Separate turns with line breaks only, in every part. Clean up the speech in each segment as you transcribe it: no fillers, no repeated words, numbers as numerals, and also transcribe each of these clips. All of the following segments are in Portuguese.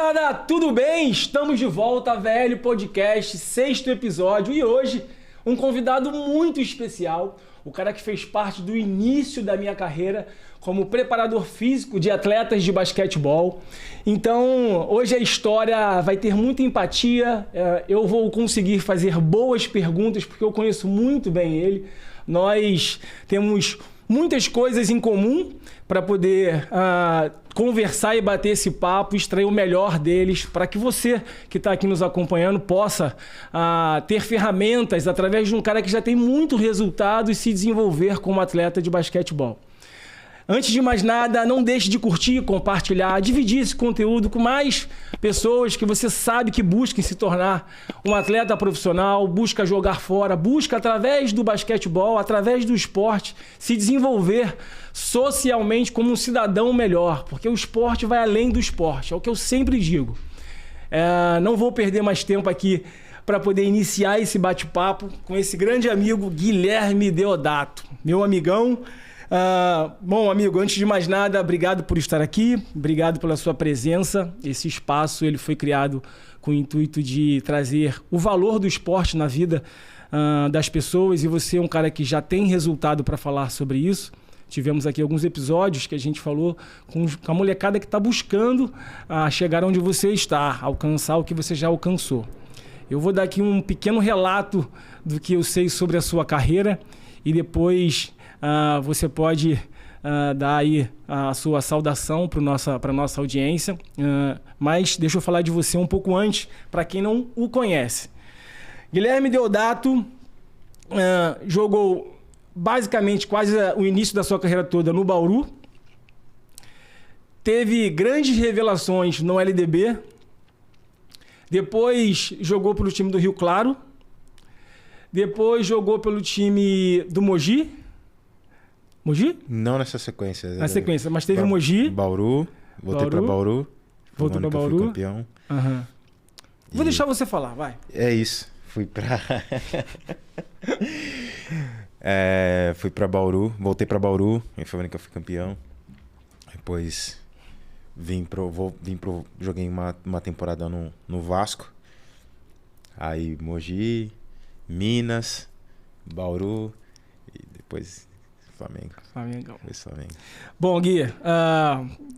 Rapaziada, tudo bem? Estamos de volta a VL Podcast, 6º episódio, e hoje um convidado muito especial, o cara que fez parte do início da minha carreira como preparador físico de atletas de basquetebol. Então, hoje a história vai ter muita empatia, eu vou conseguir fazer boas perguntas porque eu conheço muito bem ele. Nós temos muitas coisas em comum para poder conversar e bater esse papo, extrair o melhor deles, para que você que está aqui nos acompanhando possa ter ferramentas através de um cara que já tem muito resultado e se desenvolver como atleta de basquetebol. Antes de mais nada, não deixe de curtir, compartilhar, dividir esse conteúdo com mais pessoas que você sabe que busquem se tornar um atleta profissional, busca jogar fora, busca através do basquetebol, através do esporte, se desenvolver socialmente como um cidadão melhor, porque o esporte vai além do esporte, é o que eu sempre digo. Não vou perder mais tempo aqui para poder iniciar esse bate-papo com esse grande amigo Guilherme Deodato, meu amigão. Bom, amigo, antes de mais nada, obrigado por estar aqui, obrigado pela sua presença. Esse espaço ele foi criado com o intuito de trazer o valor do esporte na vida das pessoas, e você é um cara que já tem resultado para falar sobre isso. Tivemos aqui alguns episódios que a gente falou com a molecada que está buscando chegar onde você está, alcançar o que você já alcançou. Eu vou dar aqui um pequeno relato do que eu sei sobre a sua carreira e depois você pode dar aí a sua saudação para a nossa audiência, mas deixa eu falar de você um pouco antes, para quem não o conhece. Guilherme Deodato jogou basicamente quase o início da sua carreira toda no Bauru, teve grandes revelações no LDB, depois jogou pelo time do Rio Claro, depois jogou pelo time do Mogi. Mogi?
Não nessa sequência.
Na sequência, mas teve o Mogi.
Bauru, voltei para Bauru.
Voltou para Bauru.
Fui campeão.
Uhum. Vou deixar você falar, vai.
É isso. Fui para fui para Bauru, voltei para Bauru, e foi o ano que eu fui campeão. Depois joguei uma temporada no Vasco. Aí Mogi, Minas, Bauru e depois Flamengo. Flamengo.
Bom, Gui,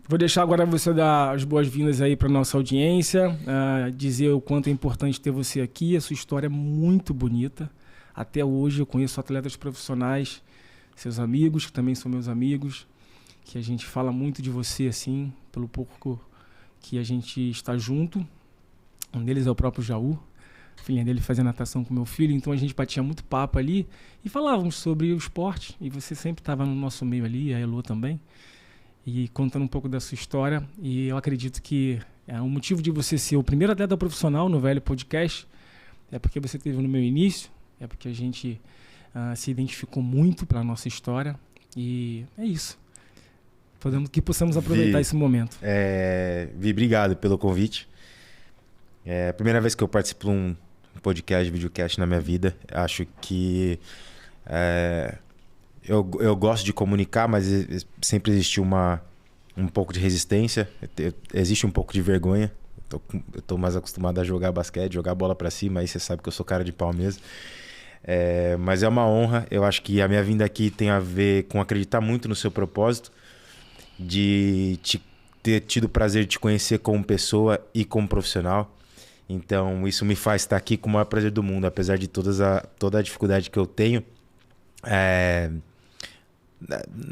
vou deixar agora você dar as boas-vindas aí para nossa audiência, dizer o quanto é importante ter você aqui. A sua história é muito bonita. Até hoje eu conheço atletas profissionais, seus amigos, que também são meus amigos, que a gente fala muito de você, assim, pelo pouco que a gente está junto. Um deles é o próprio Jaú. A filhinha dele fazia natação com meu filho, então a gente batia muito papo ali e falávamos sobre o esporte, e você sempre estava no nosso meio ali, a Elô também, e contando um pouco da sua história. E eu acredito que o motivo de você ser o primeiro atleta profissional no VL Podcast é porque você teve no meu início, é porque a gente se identificou muito para a nossa história, e é isso. Que possamos aproveitar esse momento.
Vi, obrigado pelo convite. É a primeira vez que eu participo de um podcast, videocast na minha vida. Acho que eu gosto de comunicar, mas sempre existiu um pouco de resistência. Existe um pouco de vergonha. Eu tô mais acostumado a jogar basquete, jogar bola pra cima, aí você sabe que eu sou cara de pau mesmo. Mas é uma honra. Eu acho que a minha vinda aqui tem a ver com acreditar muito no seu propósito, de ter tido o prazer de te conhecer como pessoa e como profissional. Então isso me faz estar aqui com o maior prazer do mundo, apesar de toda a dificuldade que eu tenho.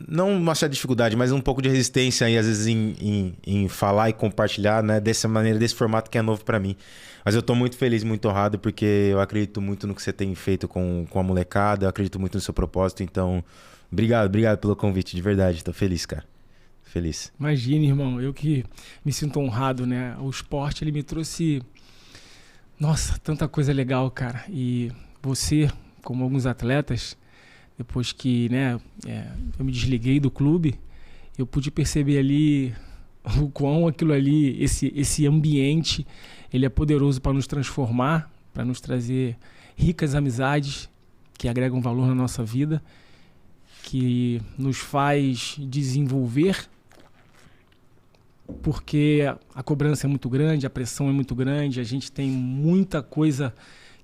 Não uma certa dificuldade, mas um pouco de resistência aí, às vezes em falar e compartilhar, né, dessa maneira, desse formato que é novo para mim. Mas eu tô muito feliz, muito honrado, porque eu acredito muito no que você tem feito com a molecada, eu acredito muito no seu propósito. Então, obrigado pelo convite, de verdade, tô feliz, cara. Feliz.
Imagina, irmão, eu que me sinto honrado, né? O esporte, ele me trouxe, nossa, tanta coisa legal, cara. E você, como alguns atletas, depois que, né, eu me desliguei do clube, eu pude perceber ali o quão aquilo ali, esse ambiente, ele é poderoso para nos transformar, para nos trazer ricas amizades que agregam valor na nossa vida, que nos faz desenvolver porque a cobrança é muito grande, a pressão é muito grande, a gente tem muita coisa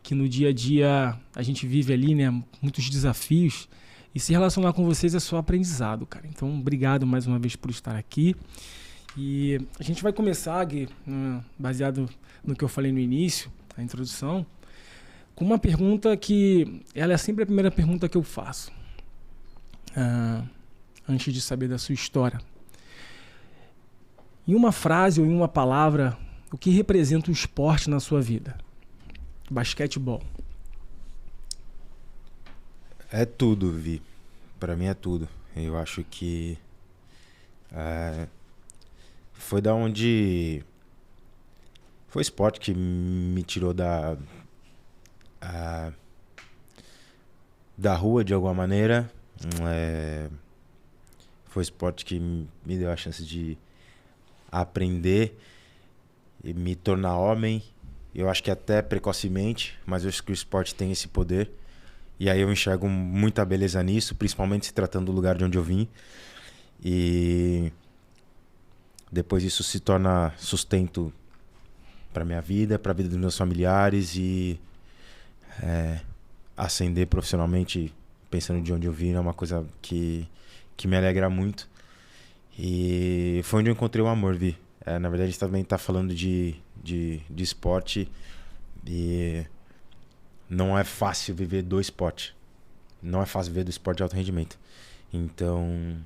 que no dia a dia a gente vive ali, né? Muitos desafios. E se relacionar com vocês é só aprendizado, cara. Então, obrigado mais uma vez por estar aqui. E a gente vai começar, Gui, baseado no que eu falei no início, a introdução, com uma pergunta que ela é sempre a primeira pergunta que eu faço, antes de saber da sua história. Em uma frase ou em uma palavra, o que representa o esporte na sua vida? Basquetebol.
É tudo, Vi. Pra mim é tudo. Eu acho que foi da onde... Foi o esporte que me tirou da rua de alguma maneira. Foi o esporte que me deu a chance de aprender e me tornar homem. Eu acho que até precocemente, mas eu acho que o esporte tem esse poder. E aí eu enxergo muita beleza nisso, principalmente se tratando do lugar de onde eu vim. E depois isso se torna sustento para minha vida, para a vida dos meus familiares e ascender profissionalmente, pensando de onde eu vim, é uma coisa que me alegra muito. E foi onde eu encontrei o amor, Vi. Na verdade, a gente também está falando de esporte e não é fácil viver do esporte. Não é fácil viver do esporte de alto rendimento. Então,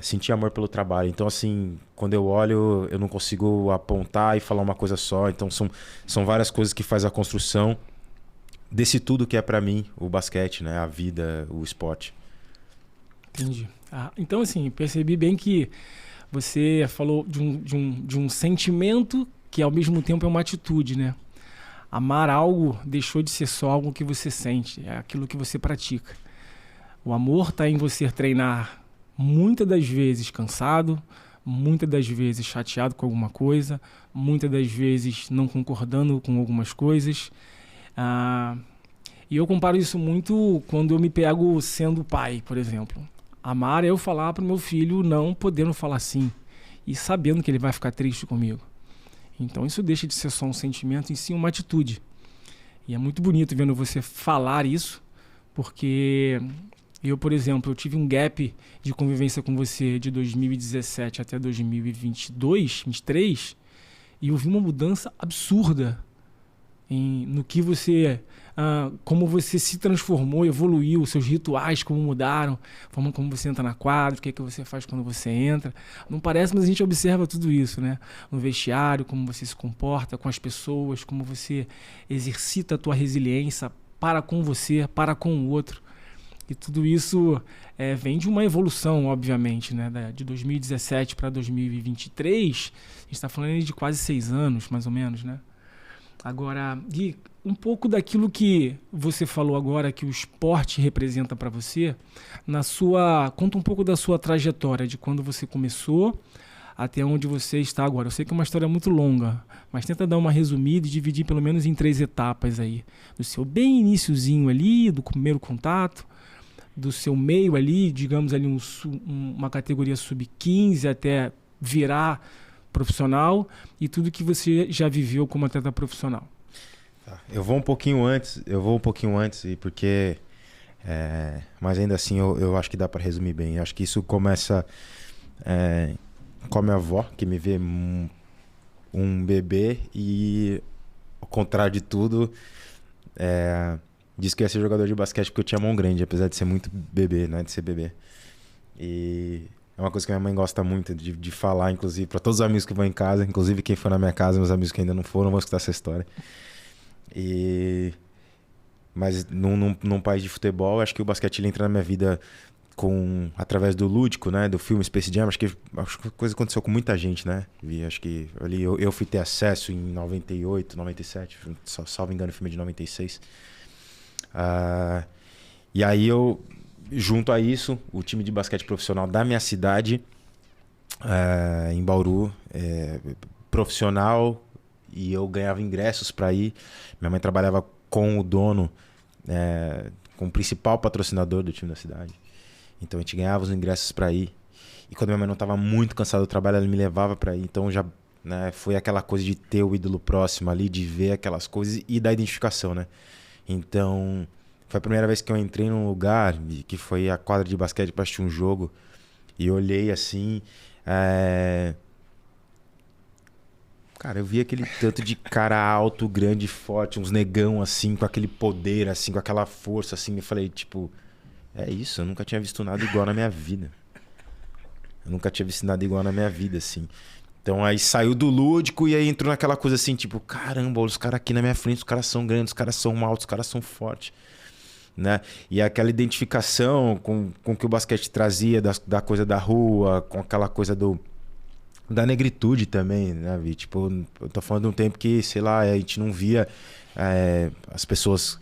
sentir amor pelo trabalho. Então, assim, quando eu olho, eu não consigo apontar e falar uma coisa só. Então, são várias coisas que faz a construção desse tudo que é pra mim o basquete, né? A vida, o esporte.
Entendi. Então, assim, percebi bem que você falou de um sentimento que ao mesmo tempo é uma atitude, né? Amar algo deixou de ser só algo que você sente, é aquilo que você pratica. O amor está em você treinar muitas das vezes cansado, muitas das vezes chateado com alguma coisa, muitas das vezes não concordando com algumas coisas. E eu comparo isso muito quando eu me pego sendo pai, por exemplo. Amar é eu falar para o meu filho não podendo falar sim e sabendo que ele vai ficar triste comigo. Então isso deixa de ser só um sentimento, em si uma atitude. E é muito bonito vendo você falar isso, porque eu, por exemplo, eu tive um gap de convivência com você de 2017 até 2022, 2023, e eu vi uma mudança absurda no que você... como você se transformou, evoluiu, seus rituais como mudaram, a forma como você entra na quadra, o que você faz quando você entra. Não parece, mas a gente observa tudo isso, né? No vestiário, como você se comporta com as pessoas, como você exercita a tua resiliência para com você, para com o outro. E tudo isso vem de uma evolução, obviamente, né? De 2017 para 2023, a gente está falando de quase 6 anos, mais ou menos, né? Agora, Gui, um pouco daquilo que você falou agora, que o esporte representa para você, conta um pouco da sua trajetória, de quando você começou até onde você está agora. Eu sei que é uma história muito longa, mas tenta dar uma resumida e dividir pelo menos em 3 etapas aí. Do seu bem iniciozinho ali, do primeiro contato, do seu meio ali, digamos ali uma categoria sub-15 até virar profissional e tudo que você já viveu como atleta profissional.
Eu vou um pouquinho antes, porque mas ainda assim eu acho que dá para resumir bem. Eu acho que isso começa com a minha avó, que me vê um bebê e, ao contrário de tudo, disse que ia ser jogador de basquete porque eu tinha mão grande, apesar de ser muito bebê, né, de ser bebê. E é uma coisa que minha mãe gosta muito de falar, inclusive, para todos os amigos que vão em casa, inclusive quem for na minha casa, meus amigos que ainda não foram, vão escutar essa história. Mas num país de futebol, acho que o basquete ele entra na minha vida através do lúdico, né? Do filme Space Jam. Acho que a coisa aconteceu com muita gente, né? E acho que ali eu fui ter acesso em 98, 97, salvo engano, o filme é de 96. E aí junto a isso, o time de basquete profissional da minha cidade, em Bauru, profissional, e eu ganhava ingressos para ir. Minha mãe trabalhava com o dono, com o principal patrocinador do time da cidade. Então a gente ganhava os ingressos para ir. E quando minha mãe não estava muito cansada do trabalho, ela me levava para ir. Então já, né, foi aquela coisa de ter o ídolo próximo ali, de ver aquelas coisas e da identificação, né? Então, foi a primeira vez que eu entrei num lugar, que foi a quadra de basquete para assistir um jogo. E eu olhei assim... Cara, eu vi aquele tanto de cara alto, grande, forte, uns negão assim, com aquele poder, assim, com aquela força, assim. Eu falei, tipo, é isso, eu nunca tinha visto nada igual na minha vida. Eu nunca tinha visto nada igual na minha vida, assim. Então aí saiu do lúdico e aí entrou naquela coisa assim, tipo, caramba, os caras aqui na minha frente, os caras são grandes, os caras são altos, os caras são fortes. Né? E aquela identificação com o que o basquete trazia da coisa da rua, com aquela coisa da negritude também, né, Vi? Tipo, eu tô falando de um tempo que, sei lá, a gente não via as pessoas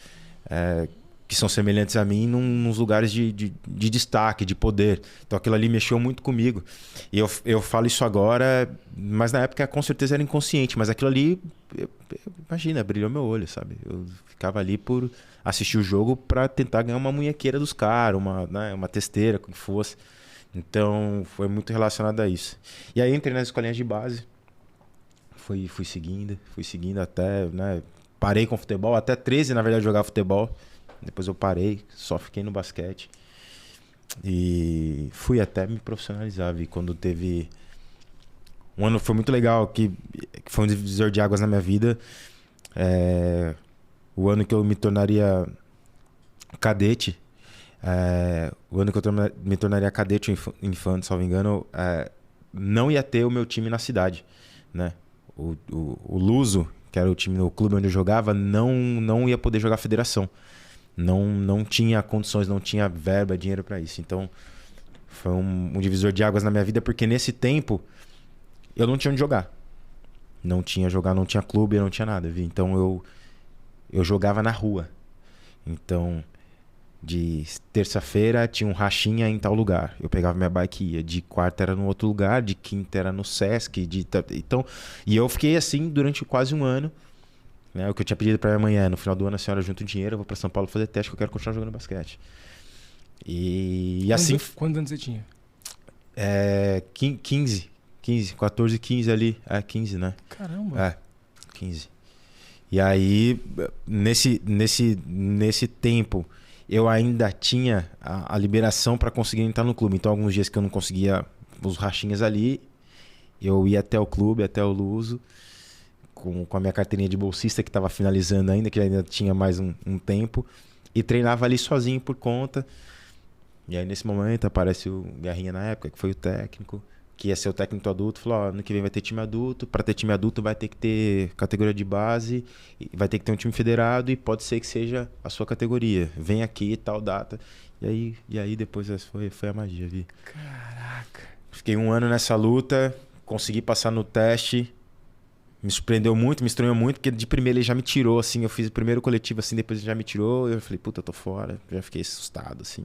que são semelhantes a mim nos lugares de destaque, de poder. Então aquilo ali mexeu muito comigo. E eu falo isso agora, mas na época com certeza era inconsciente, mas aquilo ali, imagina, brilhou meu olho, sabe? Eu ficava ali por assistir o jogo para tentar ganhar uma munhequeira dos caras, uma testeira, o que fosse. Então, foi muito relacionado a isso. E aí, entrei nas escolinhas de base. Fui seguindo até... Né, parei com futebol. Até 13, na verdade, jogar futebol. Depois eu parei, só fiquei no basquete. E fui até me profissionalizar, Vi. Quando teve... Um ano foi muito legal, que foi um divisor de águas na minha vida. O ano que eu me tornaria cadete... o ano que eu me tornaria cadete infante, salvo engano, não ia ter o meu time na cidade, né? O Luso, que era o clube onde eu jogava, não ia poder jogar federação. Não tinha condições, não tinha verba, dinheiro para isso. Então, foi um divisor de águas na minha vida, porque nesse tempo eu não tinha onde jogar. Não tinha clube, não tinha nada. Então, eu jogava na rua. Então... De terça-feira tinha um rachinha em tal lugar. Eu pegava minha bike e ia. De quarta era no outro lugar, de quinta era no Sesc. Então, e eu fiquei assim durante quase um ano. Né? O que eu tinha pedido pra minha mãe no final do ano, a senhora junta um dinheiro, eu vou pra São Paulo fazer teste que eu quero continuar jogando basquete. E assim...
Quantos anos você tinha?
15, 14, 15 ali. 15, né?
Caramba.
15. E aí, nesse tempo... eu ainda tinha a liberação para conseguir entrar no clube. Então, alguns dias que eu não conseguia os rachinhas ali, eu ia até o clube, até o Luso, com a minha carteirinha de bolsista, que estava finalizando ainda, que ainda tinha mais um tempo, e treinava ali sozinho por conta. E aí, nesse momento, aparece o Guerrinha na época, que foi o técnico, que ia ser o técnico adulto, falou, ano que vem vai ter time adulto, para ter time adulto vai ter que ter categoria de base, vai ter que ter um time federado e pode ser que seja a sua categoria. Vem aqui, tal data. E aí depois foi a magia, Vi.
Caraca.
Fiquei um ano nessa luta, consegui passar no teste, me surpreendeu muito, me estranhou muito, porque de primeira ele já me tirou, assim, eu fiz o primeiro coletivo, assim, depois ele já me tirou, eu falei, puta, eu tô fora, já fiquei assustado, assim.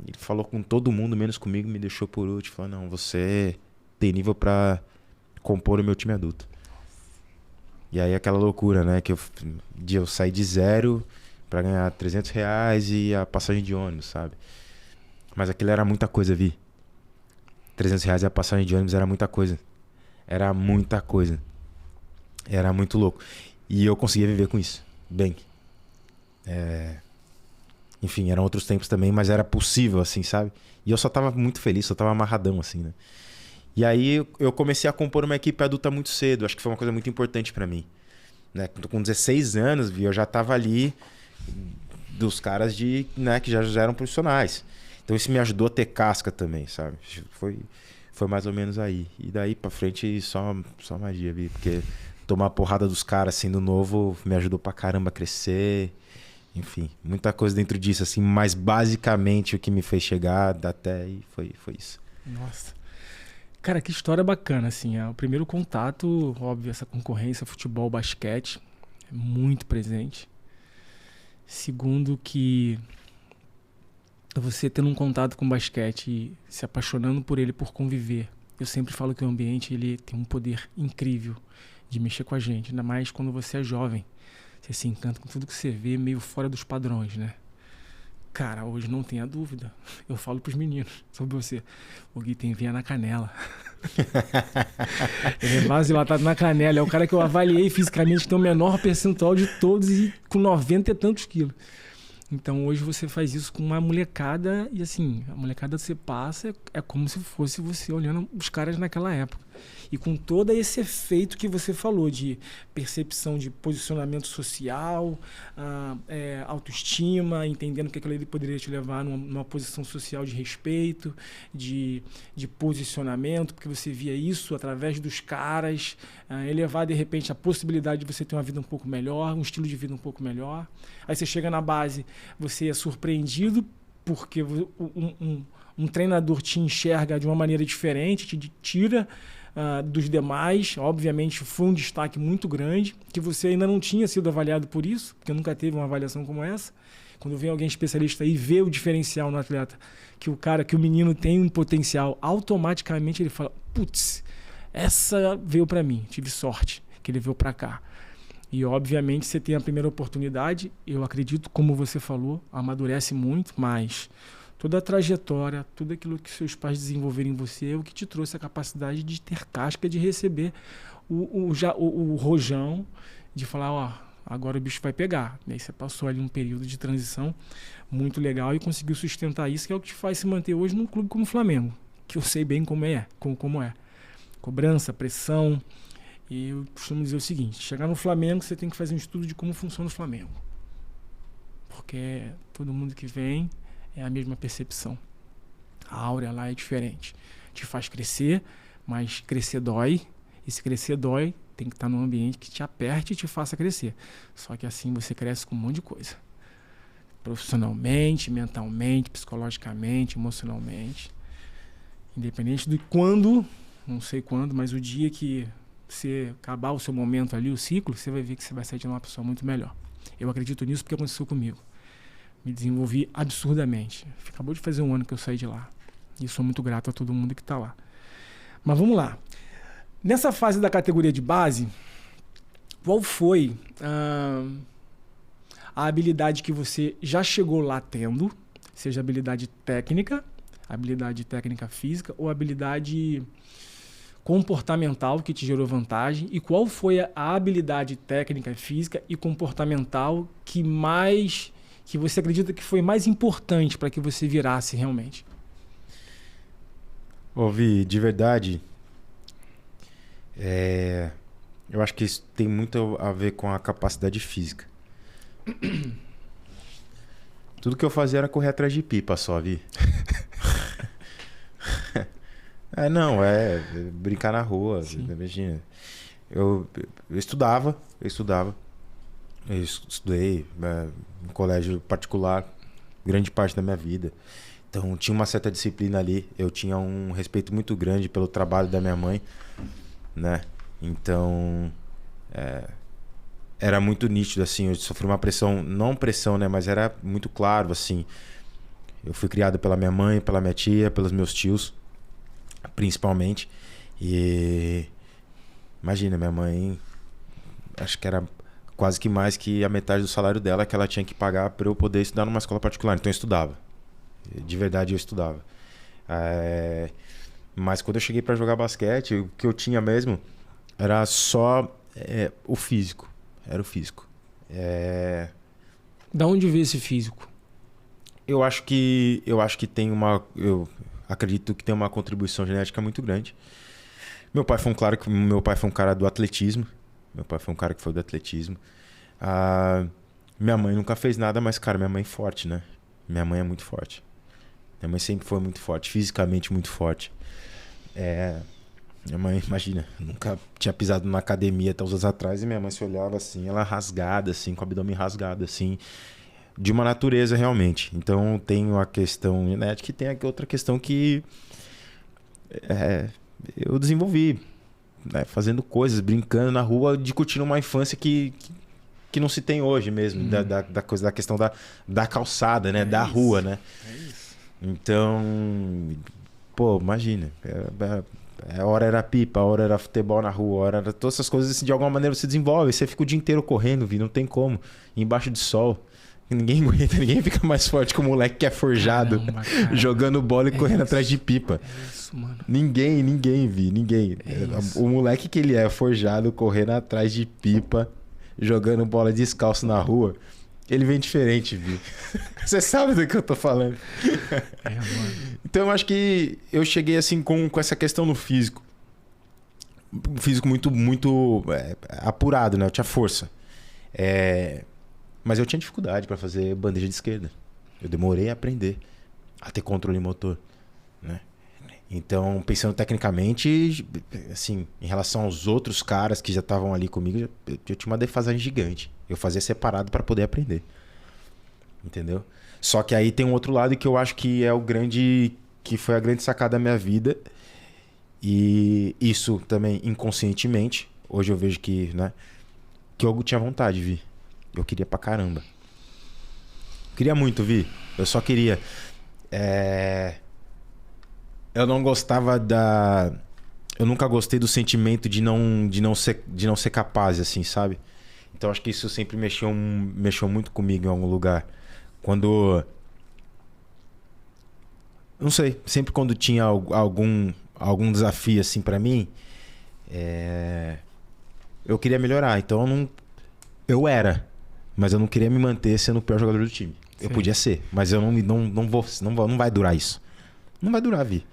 Ele falou com todo mundo, menos comigo, me deixou por último. Falou, não, você tem nível pra compor o meu time adulto. E aí aquela loucura, né? Que eu saí de zero pra ganhar R$300 e a passagem de ônibus, sabe? Mas aquilo era muita coisa, Vi. R$300 e a passagem de ônibus era muita coisa. Era muita coisa. Era muito louco. E eu conseguia viver com isso. Bem. Enfim, eram outros tempos também, mas era possível, assim, sabe? E eu só tava muito feliz, só tava amarradão, assim, né? E aí eu comecei a compor uma equipe adulta muito cedo. Acho que foi uma coisa muito importante pra mim. Né? Com 16 anos, eu já tava ali dos caras né, que já eram profissionais. Então isso me ajudou a ter casca também, sabe? Foi mais ou menos aí. E daí pra frente só magia, Vi. Porque tomar a porrada dos caras sendo novo me ajudou pra caramba a crescer. Enfim, muita coisa dentro disso, assim, mas basicamente o que me fez chegar até aí foi isso.
Nossa. Cara, que história bacana, assim. O primeiro contato, óbvio, essa concorrência, futebol, basquete, é muito presente. Segundo que você tendo um contato com o basquete e se apaixonando por ele, por conviver. Eu sempre falo que o ambiente ele tem um poder incrível de mexer com a gente, ainda mais quando você é jovem. Você se encanta com tudo que você vê, meio fora dos padrões, né? Cara, hoje não tenha dúvida. Eu falo pros meninos sobre você. O Gui tem veia na canela. Ele é vasodilatado na canela. É o cara que eu avaliei fisicamente que tem o menor percentual de todos e com 90 e tantos quilos. Então hoje você faz isso com uma molecada e assim, a molecada que você passa é como se fosse você olhando os caras naquela época. E com todo esse efeito que você falou de percepção de posicionamento social, autoestima, entendendo que aquilo ali poderia te levar numa posição social de respeito, de posicionamento, porque você via isso através dos caras, elevar de repente a possibilidade de você ter uma vida um pouco melhor, um estilo de vida um pouco melhor. Aí você chega na base, você é surpreendido porque um treinador te enxerga de uma maneira diferente, te tira dos demais. Obviamente foi um destaque muito grande, que você ainda não tinha sido avaliado por isso, porque nunca teve uma avaliação como essa. Quando vem alguém especialista aí e vê o diferencial no atleta, que o menino tem um potencial, automaticamente ele fala, putz, essa veio para mim, tive sorte que ele veio para cá. E obviamente você tem a primeira oportunidade, eu acredito, como você falou, amadurece muito, mas toda a trajetória, tudo aquilo que seus pais desenvolveram em você é o que te trouxe a capacidade de ter casca, de receber o rojão, de falar, ó, agora o bicho vai pegar. E aí você passou ali um período de transição muito legal e conseguiu sustentar isso, que é o que te faz se manter hoje num clube como o Flamengo, que eu sei bem como é. Cobrança, pressão. E eu costumo dizer o seguinte, chegar no Flamengo, você tem que fazer um estudo de como funciona o Flamengo. Porque todo mundo que vem é a mesma percepção. A áurea lá é diferente. Te faz crescer, mas crescer dói. E se crescer dói, tem que estar num ambiente que te aperte e te faça crescer. Só que assim você cresce com um monte de coisa. Profissionalmente, mentalmente, psicologicamente, emocionalmente. Independente de quando, não sei quando, mas o dia que você acabar o seu momento ali, o ciclo, você vai ver que você vai sair de uma pessoa muito melhor. Eu acredito nisso porque aconteceu comigo. Me desenvolvi absurdamente. Acabou de fazer um ano que eu saí de lá. E sou muito grato a todo mundo que está lá. Mas vamos lá. Nessa fase da categoria de base, qual foi a habilidade que você já chegou lá tendo? Seja habilidade técnica física ou habilidade comportamental que te gerou vantagem? E qual foi a habilidade técnica, física e comportamental que você acredita que foi mais importante para que você virasse realmente?
Vi, de verdade, eu acho que isso tem muito a ver com a capacidade física. Tudo que eu fazia era correr atrás de pipa só, Vi. Brincar na rua, imagina. Eu estudava. Eu estudei em colégio particular grande parte da minha vida. Então tinha uma certa disciplina ali. Eu tinha um respeito muito grande pelo trabalho da minha mãe, né? Então era muito nítido, assim. Eu sofri uma pressão, não pressão, né? Mas era muito claro, assim. Eu fui criado pela minha mãe, pela minha tia, pelos meus tios, principalmente. E imagina, minha mãe, acho que era quase que mais que a metade do salário dela que ela tinha que pagar para eu poder estudar numa escola particular. Então eu estudava. De verdade eu estudava. Mas quando eu cheguei para jogar basquete, o que eu tinha mesmo era só o físico. Era o físico.
Da onde veio esse físico?
Eu acho que tem eu acredito que tem uma contribuição genética muito grande. Meu pai foi um cara do atletismo. Meu pai foi um cara que foi do atletismo. Minha mãe nunca fez nada, mas, cara, minha mãe é forte, né? Minha mãe é muito forte. Minha mãe sempre foi muito forte, fisicamente muito forte. Minha mãe, imagina, nunca tinha pisado na academia até uns anos atrás e minha mãe se olhava assim, ela rasgada, assim, com o abdômen rasgado, assim, de uma natureza realmente. Então tem a questão genética e tem aqui outra questão que eu desenvolvi, né, fazendo coisas, brincando na rua, discutindo uma infância que não se tem hoje mesmo, da questão da calçada, né, da rua, né? É isso. Então, pô, imagina, a hora era pipa, a hora era futebol na rua, a hora era todas essas coisas, assim, de alguma maneira você desenvolve, você fica o dia inteiro correndo, não tem como, embaixo de sol, Ninguém aguenta, ninguém fica mais forte que o moleque que é forjado, caramba, jogando bola e correndo atrás de pipa.
É isso, mano. Ninguém,
ninguém. O moleque que ele é forjado, correndo atrás de pipa, jogando bola descalço na rua, ele vem diferente, Vi. Você sabe do que eu tô falando.
Mano.
Então eu acho que eu cheguei assim com essa questão no físico. Um físico muito apurado, né? Eu tinha força. Mas eu tinha dificuldade para fazer bandeja de esquerda. Eu demorei a aprender a ter controle motor, né? Então, pensando tecnicamente, assim, em relação aos outros caras que já estavam ali comigo, eu tinha uma defasagem gigante. Eu fazia separado para poder aprender. Entendeu? Só que aí tem um outro lado que eu acho que que foi a grande sacada da minha vida. E isso também inconscientemente. Hoje eu vejo que, né, que eu tinha vontade, Vi. Eu queria pra caramba. Queria muito, Vi. Eu só queria. Eu não gostava eu nunca gostei do sentimento de não ser capaz, assim, sabe? Então acho que isso sempre mexeu muito comigo em algum lugar. Quando... Não sei, sempre quando tinha algum desafio assim pra mim, eu queria melhorar. Então mas eu não queria me manter sendo o pior jogador do time. Sim. Eu podia ser, mas eu não vai durar isso. Não vai durar, Vi.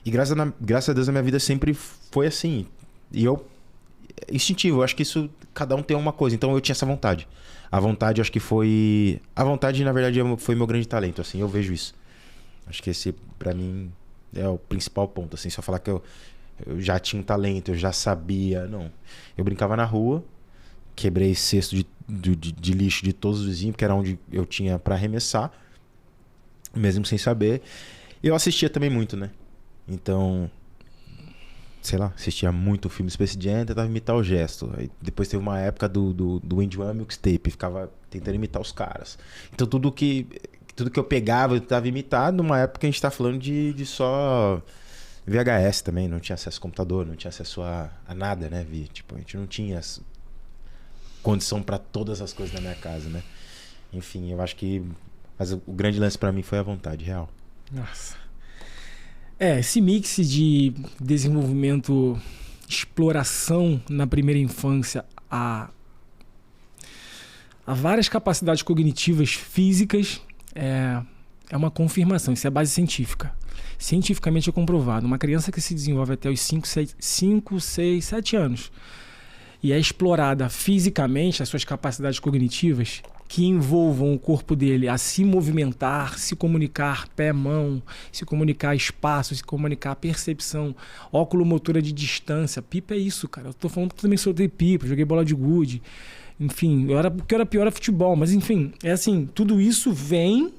E graças a Deus a minha vida sempre foi assim. E instintivo, eu acho que isso, cada um tem uma coisa. Então eu tinha essa vontade. A vontade, eu acho que foi... A vontade, na verdade, foi meu grande talento, assim, eu vejo isso. Acho que esse, pra mim, é o principal ponto, assim. Só falar que eu já tinha um talento, eu já sabia, não. Eu brincava na rua, quebrei cesto de lixo de todos os vizinhos, porque era onde eu tinha pra arremessar, mesmo sem saber. E eu assistia também muito, né? Então, sei lá, assistia muito o filme Space Jam, tentava imitar o gesto. Aí depois teve uma época do Wind One Mixtape, ficava tentando imitar os caras. Então tudo que eu pegava, eu tentava imitar. Numa época a gente tá falando de só VHS também, não tinha acesso ao computador, não tinha acesso a nada, né, Vi? Tipo, a gente não tinha condição pra todas as coisas na minha casa, né? Enfim, eu acho que... Mas o grande lance pra mim foi a vontade real.
Nossa. Esse mix de desenvolvimento, exploração na primeira infância a várias capacidades cognitivas físicas é uma confirmação, isso é base científica. Cientificamente é comprovado. Uma criança que se desenvolve até os 5, 6, 7 anos e é explorada fisicamente, as suas capacidades cognitivas, que envolvam o corpo dele a se movimentar, se comunicar pé, mão, se comunicar espaço, se comunicar percepção, oculomotora de distância. Pipa é isso, cara. Eu tô falando que eu também soltei pipa, joguei bola de gude. Enfim, o que era pior era futebol. Mas enfim, é assim, tudo isso vem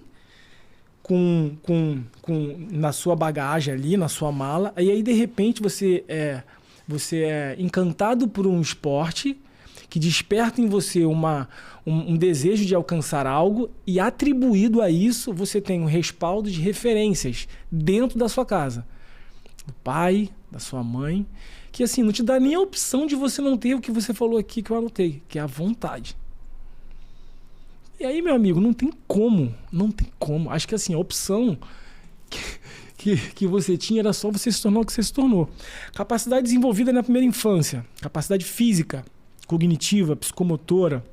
na sua bagagem ali, na sua mala. E aí, de repente, você é encantado por um esporte que desperta em você um desejo de alcançar algo, e atribuído a isso você tem um respaldo de referências dentro da sua casa. Do pai, da sua mãe, que assim, não te dá nem a opção de você não ter o que você falou aqui que eu anotei, que é a vontade. E aí, meu amigo, não tem como. Acho que assim, a opção que você tinha era só você se tornar o que você se tornou. Capacidade desenvolvida na primeira infância, capacidade física, cognitiva, psicomotora,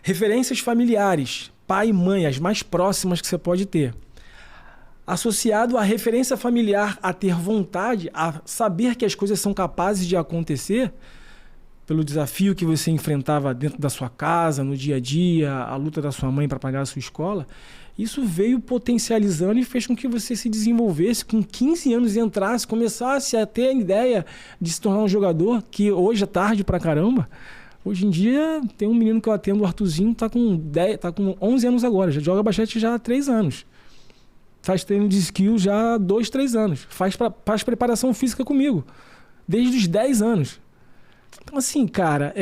referências familiares, pai e mãe, as mais próximas que você pode ter. Associado à referência familiar, a ter vontade, a saber que as coisas são capazes de acontecer, pelo desafio que você enfrentava dentro da sua casa, no dia a dia, a luta da sua mãe para pagar a sua escola, isso veio potencializando e fez com que você se desenvolvesse, com 15 anos entrasse, começasse a ter a ideia de se tornar um jogador, que hoje é tarde pra caramba. Hoje em dia, tem um menino que eu atendo, o Arthurzinho, tá com 11 anos agora, já joga basquete já há 3 anos. Faz treino de skill já há 2, 3 anos. Faz preparação física comigo, desde os 10 anos. Então assim, cara,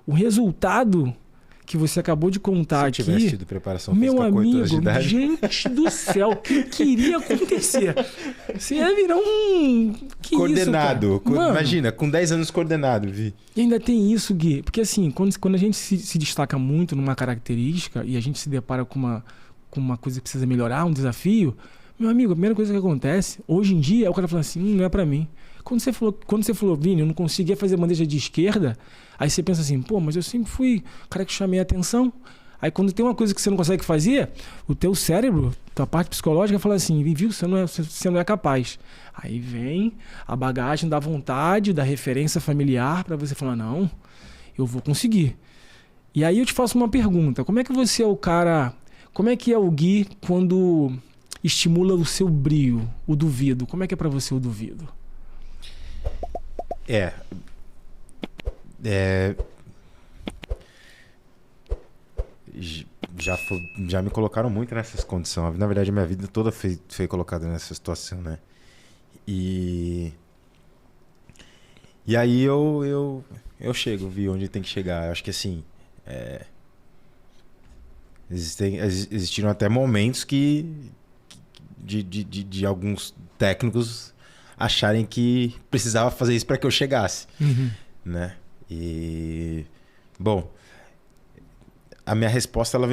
o resultado que você acabou de contar aqui...
Se tivesse tido preparação
meu
física com 8
amigo,
anos de idade.
gente do céu, o que queria acontecer? Você ia virar um... Que
coordenado.
isso, cara? Mano,
imagina, com 10 anos coordenado, Vi.
e ainda tem isso, Gui. Porque assim, quando a gente se destaca muito numa característica e a gente se depara com uma coisa que precisa melhorar, um desafio, meu amigo, a primeira coisa que acontece, hoje em dia, é o cara fala assim, não é pra mim. Quando você falou, Vini, eu não conseguia fazer bandeja de esquerda, aí você pensa assim, pô, mas eu sempre fui o cara que chamei a atenção. Aí quando tem uma coisa que você não consegue fazer, o teu cérebro, tua parte psicológica fala assim, viu, você não é capaz. Aí vem a bagagem da vontade, da referência familiar para você falar, não, eu vou conseguir. E aí eu te faço uma pergunta, como é que você é o cara, como é que é o Gui quando estimula o seu brio, o duvido? Como é que é para você o duvido?
Já me colocaram muito nessas condições. Na verdade, a minha vida toda foi colocada nessa situação, né? E aí eu vi onde tem que chegar. Eu acho que assim, existiram até momentos de alguns técnicos acharem que precisava fazer isso para que eu chegasse, né? E bom, a minha resposta ela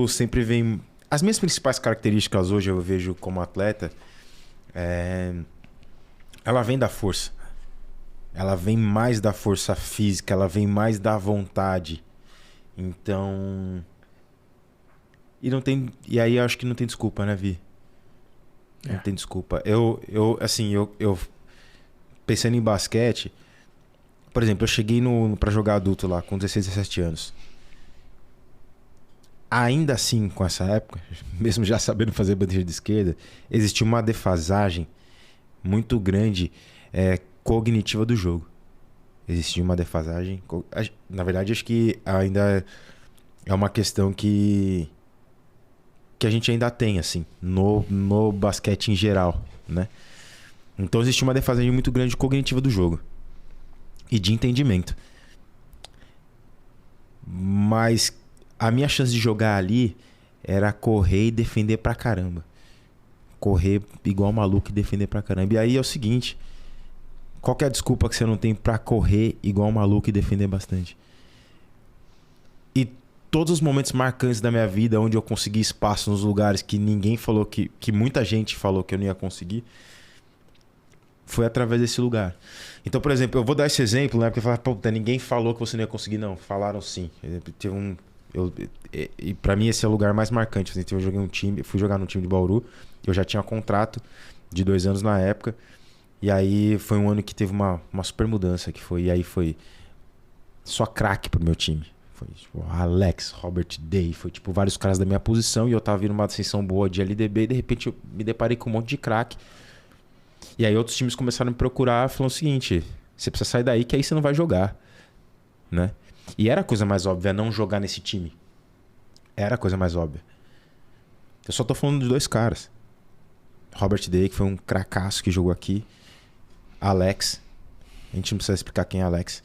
sempre vem. As minhas principais características hoje eu vejo como atleta, ela vem da força, ela vem mais da força física, ela vem mais da vontade. Então, e aí eu acho que não tem desculpa, né, Vi? Não tem desculpa. Eu pensando em basquete, por exemplo, eu cheguei pra jogar adulto lá com 16, 17 anos. Ainda assim, com essa época, mesmo já sabendo fazer bandeja de esquerda, existia uma defasagem muito grande cognitiva do jogo. Existia uma defasagem. Na verdade, acho que ainda é uma questão que a gente ainda tem, assim, no basquete em geral, né? Então existe uma defasagem muito grande cognitiva do jogo e de entendimento. Mas a minha chance de jogar ali era correr e defender pra caramba. Correr igual maluco e defender pra caramba. E aí é o seguinte, qual que é a desculpa que você não tem pra correr igual maluco e defender bastante? E todos os momentos marcantes da minha vida, onde eu consegui espaço nos lugares que ninguém falou, que muita gente falou que eu não ia conseguir, foi através desse lugar. Então, por exemplo, eu vou dar esse exemplo, né? Porque puta, ninguém falou que você não ia conseguir. Não, falaram sim. E pra mim esse é o lugar mais marcante. Eu fui jogar no time de Bauru, eu já tinha contrato de 2 anos na época, e aí foi um ano que teve uma super mudança, e aí foi só craque pro meu time. Foi tipo Alex, Robert Day, foi tipo vários caras da minha posição, e eu tava vindo uma ascensão boa de LDB, e de repente eu me deparei com um monte de craque. E aí outros times começaram a me procurar falando o seguinte, você precisa sair daí que aí você não vai jogar, né? E era a coisa mais óbvia não jogar nesse time. Era a coisa mais óbvia. Eu só tô falando de 2 caras. Robert Day, que foi um cracaço que jogou aqui. Alex. A gente não precisa explicar quem é Alex.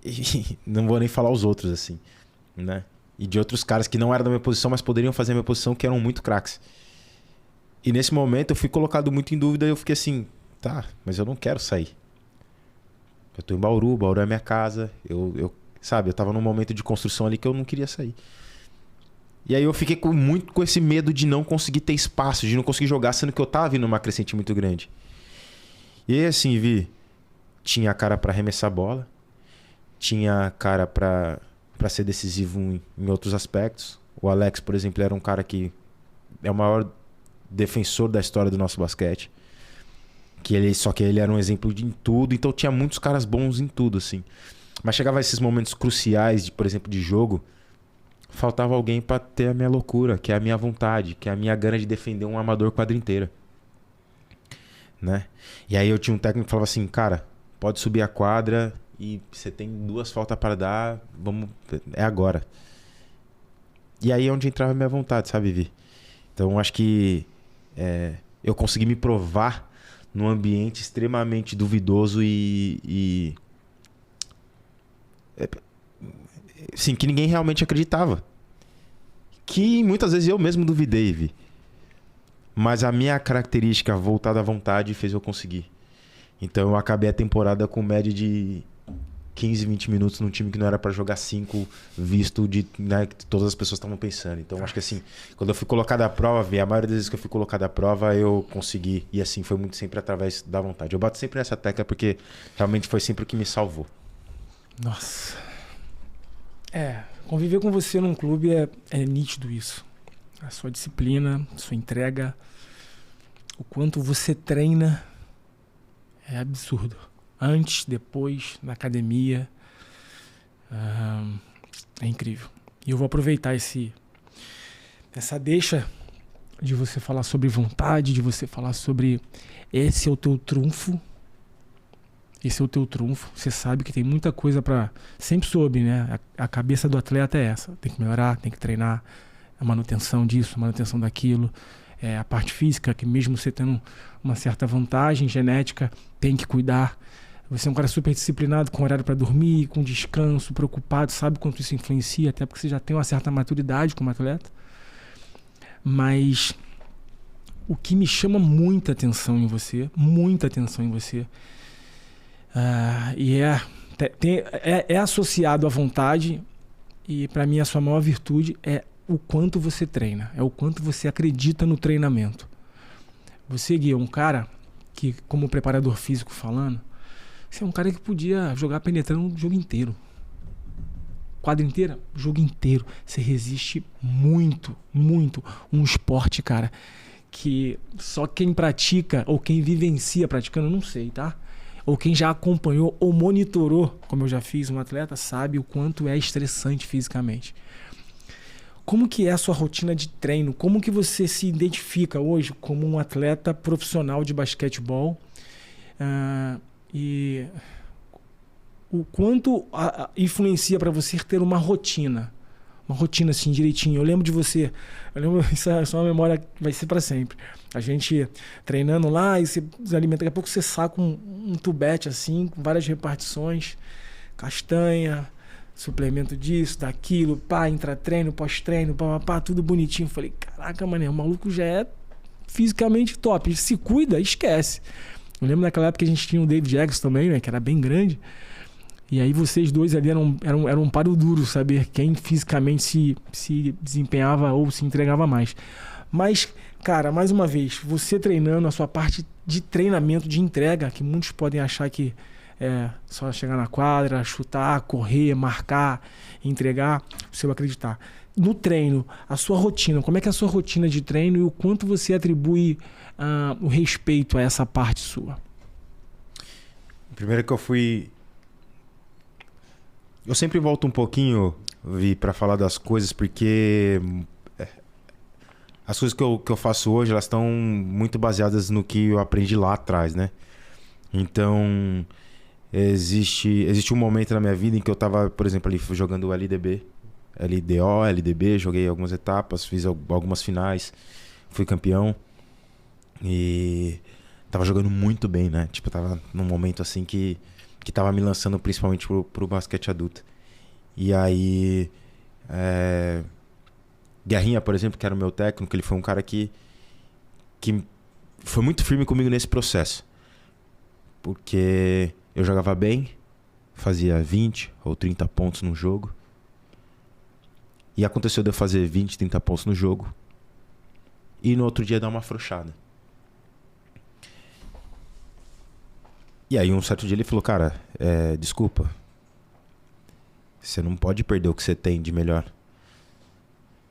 E não vou nem falar os outros, assim, né? E de outros caras que não eram da minha posição, mas poderiam fazer a minha posição, que eram muito craques. E nesse momento eu fui colocado muito em dúvida e eu fiquei assim, tá, mas eu não quero sair. Eu tô em Bauru é a minha casa. Eu tava num momento de construção ali que eu não queria sair. E aí eu fiquei muito com esse medo de não conseguir ter espaço, de não conseguir jogar, sendo que eu tava vindo numa crescente muito grande. E aí assim, Vi, tinha cara pra arremessar a bola, tinha cara pra ser decisivo em outros aspectos. O Alex, por exemplo, era um cara que é o maior defensor da história do nosso basquete. Só que ele era um exemplo em tudo, então tinha muitos caras bons em tudo, assim. Mas chegava a esses momentos cruciais, por exemplo, de jogo, faltava alguém pra ter a minha loucura, que é a minha vontade, que é a minha gana de defender um amador quadra inteira, né? E aí eu tinha um técnico que falava assim, cara, pode subir a quadra e você tem 2 faltas para dar, é agora. E aí é onde entrava a minha vontade, sabe, Vi? Então acho que eu consegui me provar num ambiente extremamente duvidoso e sim, que ninguém realmente acreditava. Que muitas vezes eu mesmo duvidei, Vi. Mas a minha característica voltada à vontade fez eu conseguir. Então eu acabei a temporada com média de 15, 20 minutos num time que não era pra jogar 5, visto de, né, que todas as pessoas estavam pensando. Então acho que assim, quando eu fui colocado à prova, Vi, a maioria das vezes que eu fui colocado à prova, eu consegui. E assim, foi muito sempre através da vontade. Eu bato sempre nessa tecla porque realmente foi sempre o que me salvou.
Nossa. Conviver com você num clube é nítido isso. A sua disciplina, a sua entrega, o quanto você treina é absurdo. Antes, depois, na academia. É incrível. E eu vou aproveitar essa deixa de você falar sobre vontade, de você falar sobre esse é o teu trunfo. Esse é o teu trunfo. Você sabe que tem muita coisa pra... Sempre soube, né? A cabeça do atleta é essa. Tem que melhorar, tem que treinar. A manutenção disso, a manutenção daquilo. A parte física, que mesmo você tendo uma certa vantagem genética, tem que cuidar. Você é um cara super disciplinado, com horário para dormir, com descanso, preocupado, sabe quanto isso influencia, até porque você já tem uma certa maturidade como atleta. Mas o que me chama muita atenção em você, e é associado à vontade, e para mim a sua maior virtude é o quanto você treina, é o quanto você acredita no treinamento. Você, Gui, é um cara que, como preparador físico falando, você é um cara que podia jogar penetrando o jogo inteiro. Quadra inteira, jogo inteiro. Você resiste muito, muito. Um esporte, cara, que só quem pratica ou quem vivencia praticando, não sei, tá? Ou quem já acompanhou ou monitorou, como eu já fiz um atleta, sabe o quanto é estressante fisicamente. Como que é a sua rotina de treino? Como que você se identifica hoje como um atleta profissional de basquetebol? E o quanto influencia para você ter uma rotina? Uma rotina assim, direitinho. Eu lembro de você. Isso é uma memória que vai ser para sempre. A gente treinando lá e você se alimenta. Daqui a pouco você saca um tubete assim, com várias repartições. Castanha, suplemento disso, daquilo, intratreino, pós-treino, tudo bonitinho. Falei, caraca, mané, o maluco já é fisicamente top. Ele se cuida, esquece. Eu lembro naquela época que a gente tinha o David Jackson também, né, que era bem grande. E aí vocês dois ali eram um paro duro, saber quem fisicamente se desempenhava ou se entregava mais. Mas, cara, mais uma vez, você treinando a sua parte de treinamento, de entrega, que muitos podem achar que é só chegar na quadra, chutar, correr, marcar, entregar, você vai acreditar. No treino, a sua rotina, como é que é a sua rotina de treino e o quanto você atribui o respeito a essa parte sua?
Primeiro que eu sempre volto um pouquinho, Vi, para falar das coisas, porque as coisas que eu faço hoje, elas estão muito baseadas no que eu aprendi lá atrás, né? Então, existe um momento na minha vida em que eu tava, por exemplo, ali jogando o LDB, LDO, LDB, joguei algumas etapas, fiz algumas finais, fui campeão e tava jogando muito bem, né? Tipo, eu tava num momento assim que tava me lançando principalmente pro basquete adulto. E aí, Guerrinha, por exemplo, que era o meu técnico, ele foi um cara que foi muito firme comigo nesse processo. Porque eu jogava bem, fazia 20 ou 30 pontos no jogo. E aconteceu de eu fazer 20, 30 pontos no jogo e no outro dia dar uma afrouxada. E aí um certo dia ele falou, cara, desculpa, você não pode perder o que você tem de melhor.